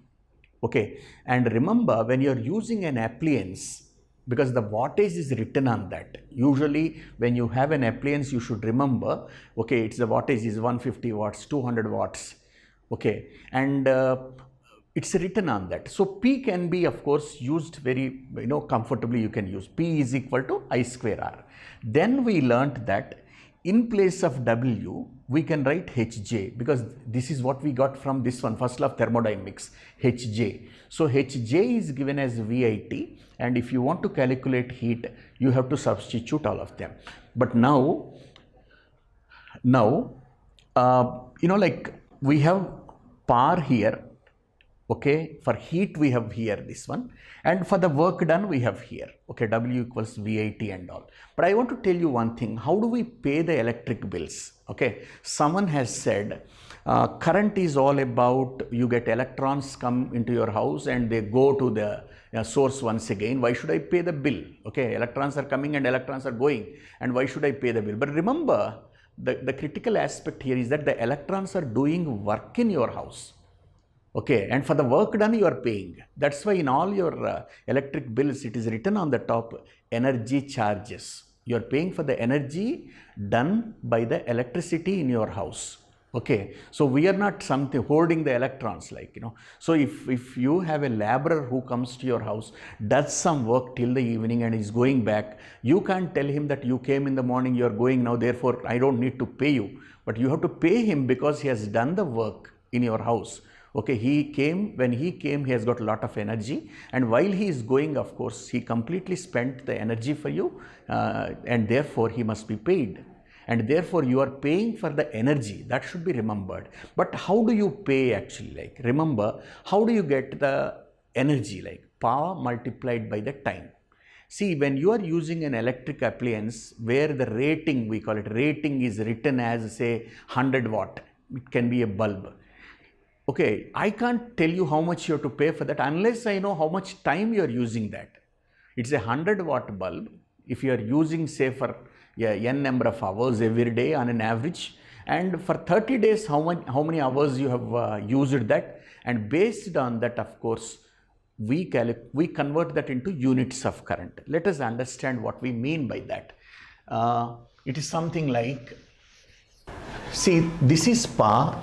Okay, and remember, when you are using an appliance, because the wattage is written on that. Usually when you have an appliance, you should remember, okay, it's the wattage is 150 watts, 200 watts, okay, and it's written on that. So P can be, of course, used very, comfortably. You can use P is equal to I square R. Then we learnt that in place of W, we can write Hj, because this is what we got from this one, first law of thermodynamics, Hj. So Hj is given as VIT, and if you want to calculate heat, you have to substitute all of them. But now, like, we have par here. Okay, for heat we have here this one, and for the work done we have here, okay, W equals VIT and all. But I want to tell you one thing, how do we pay the electric bills? Okay, someone has said current is all about, you get electrons come into your house and they go to the source once again. Why should I pay the bill? Okay, electrons are coming and electrons are going, and why should I pay the bill? But remember, the critical aspect here is that the electrons are doing work in your house. Okay, and for the work done you are paying. That's why in all your electric bills it is written on the top, energy charges. You are paying for the energy done by the electricity in your house. Okay, so we are not something holding the electrons, like, So if you have a laborer who comes to your house, does some work till the evening and is going back, you can't tell him that you came in the morning, you are going now, therefore I don't need to pay you. But you have to pay him because he has done the work in your house. Okay, when he came, he has got a lot of energy, and while he is going, of course, he completely spent the energy for you, and therefore he must be paid. And therefore you are paying for the energy. That should be remembered. But how do you pay actually? Like, remember, how do you get the energy? Like, power multiplied by the time. See, when you are using an electric appliance where the rating, we call it rating, is written as, say, 100 watt, it can be a bulb. Okay, I can't tell you how much you have to pay for that unless I know how much time you are using that. It's a 100 watt bulb. If you are using, say, for n number of hours every day on an average, and for 30 days, how many hours you have used that, and based on that, of course, we convert that into units of current. Let us understand what we mean by that. It is something like, see, this is power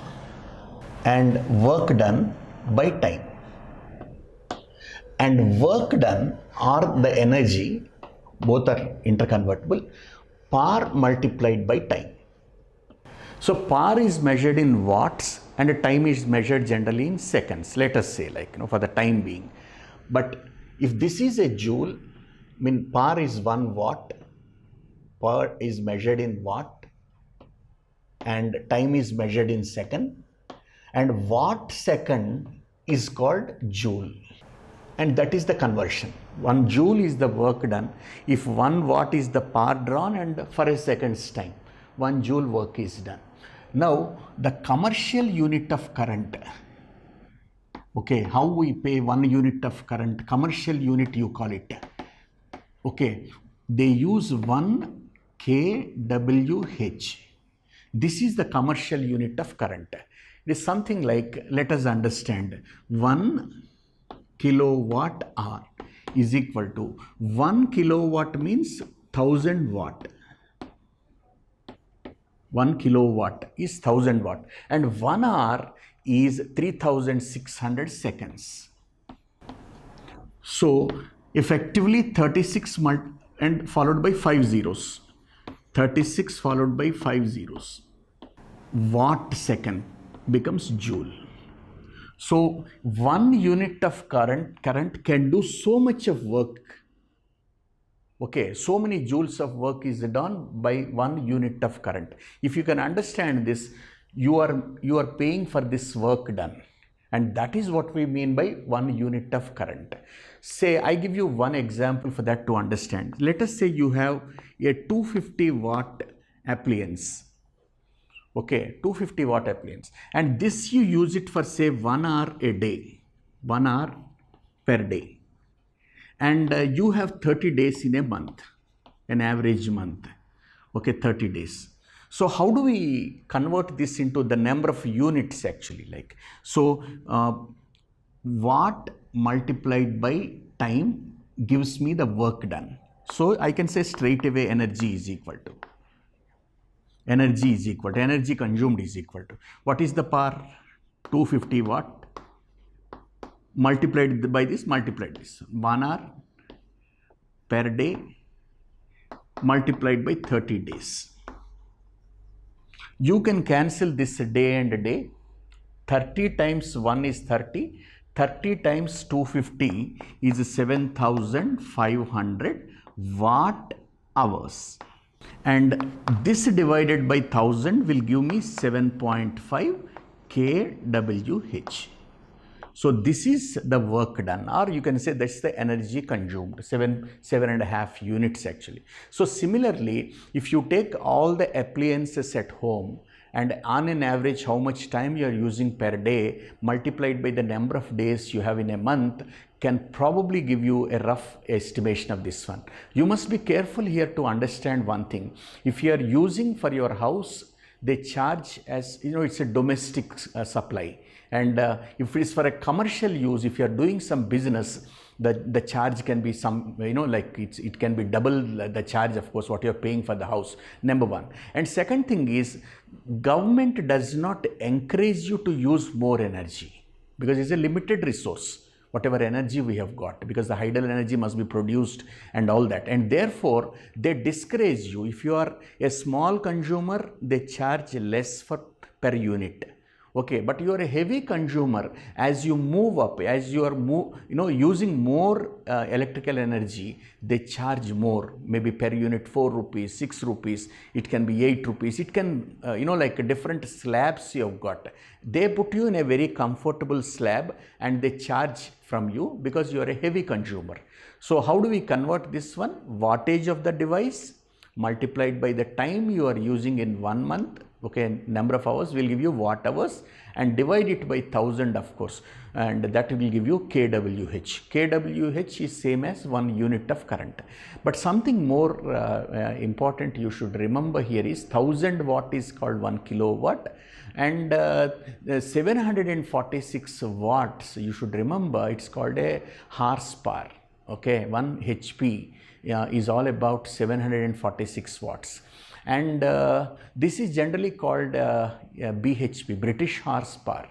and work done by time, and work done or the energy, both are interconvertible, power multiplied by time. So power is measured in watts and time is measured generally in seconds, let us say, like, for the time being. But if this is a joule, power is 1 watt, power is measured in watt, and time is measured in second, and watt second is called joule, and that is the conversion. 1 joule is the work done if 1 watt is the power drawn and for a second's time. 1 joule work is done. Now the commercial unit of current, okay, how we pay 1 unit of current, commercial unit you call it, okay, they use 1 kWh. This is the commercial unit of current. It is something like, let us understand, 1 kilowatt hour is equal to 1 kilowatt means 1000 watt. 1 kilowatt is 1000 watt and 1 hour is 3600 seconds. So effectively 36 and followed by 5 zeros. 36 followed by 5 zeros. Watt second becomes joule. So 1 unit of current can do so much of work. Okay, so many joules of work is done by 1 unit of current. If you can understand this, you are paying for this work done. And that is what we mean by 1 unit of current. Say, I give you one example for that to understand. Let us say you have a 250 watt appliance. Okay, 250 watt appliance. And this you use it for say 1 hour a day, 1 hour per day. And you have 30 days in a month, an average month. Okay, 30 days. So how do we convert this into the number of units actually? Like, so watt multiplied by time gives me the work done. So I can say straight away energy is equal to, energy consumed is equal to, what is the power? 250 watt multiplied by this, 1 hour per day multiplied by 30 days. You can cancel this day and day. 30 times 1 is 30. 30 times 250 is 7500 watt hours. And this divided by 1000 will give me 7.5 kWh. So this is the work done, or you can say that's the energy consumed, 7.5 units actually. So similarly, if you take all the appliances at home and on an average how much time you are using per day multiplied by the number of days you have in a month can probably give you a rough estimation of this one. You must be careful here to understand one thing. If you are using for your house, they charge as, you know, it's a domestic supply. And if it is for a commercial use, if you are doing some business, the charge can be some, you know, like it can be double the charge, of course, what you are paying for the house, number one. And second thing is, government does not encourage you to use more energy because it's a limited resource, whatever energy we have got, because the hydel energy must be produced and all that. And therefore, they discourage you. If you are a small consumer, they charge less per unit. Okay, but you are a heavy consumer. As you move up, as you are using more electrical energy, they charge more, maybe per unit 4 rupees, 6 rupees, it can be 8 rupees, it can, like different slabs you have got. They put you in a very comfortable slab and they charge from you because you are a heavy consumer. So how do we convert this one? Wattage of the device multiplied by the time you are using in 1 month, okay, number of hours will give you watt hours, and divide it by 1000, of course, and that will give you kWh. kWh is same as 1 unit of current. But something more important you should remember here is 1000 watt is called 1 kilowatt, and 746 watts, you should remember, it's called a horsepower. Okay, 1 HP is all about 746 watts. And this is generally called BHP, British horsepower.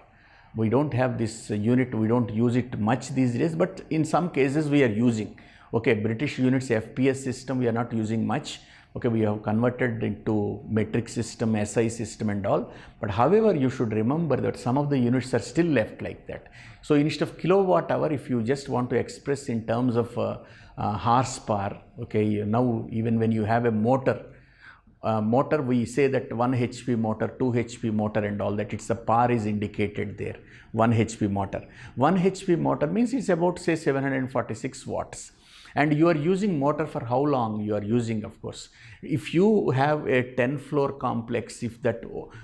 We don't have this unit, we don't use it much these days, but in some cases we are using. Okay, British units, FPS system, we are not using much. Okay, we have converted into metric system, SI system and all. But however, you should remember that some of the units are still left like that. So instead of kilowatt hour, if you just want to express in terms of horsepower, okay, now even when you have a motor, we say that 1 HP motor, 2 HP motor and all that, it's the power is indicated there, 1 HP motor. 1 HP motor means it's about say 746 watts. And you are using motor for how long you are using, of course. If you have a 10-floor complex, if that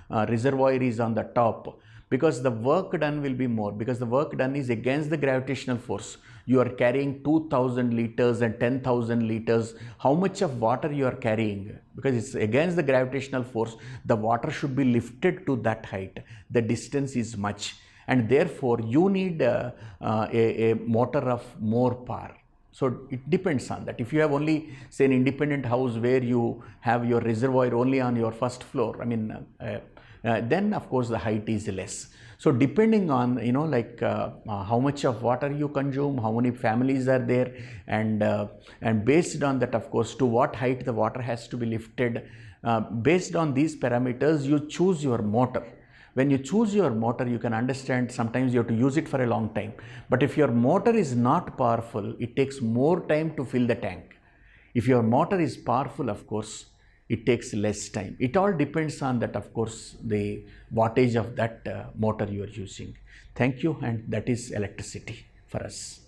reservoir is on the top, because the work done will be more, because the work done is against the gravitational force. You are carrying 2000 liters and 10,000 liters. How much of water you are carrying? Because it's against the gravitational force, the water should be lifted to that height. The distance is much, and therefore you need a motor of more power. So it depends on that. If you have only, say, an independent house where you have your reservoir only on your first floor, I mean, then of course the height is less. So depending on, how much of water you consume, how many families are there, and based on that, of course, to what height the water has to be lifted, based on these parameters, you choose your motor. When you choose your motor, you can understand sometimes you have to use it for a long time. But if your motor is not powerful, it takes more time to fill the tank. If your motor is powerful, of course, it takes less time. It all depends on that, of course, the wattage of that motor you are using. Thank you, and that is electricity for us.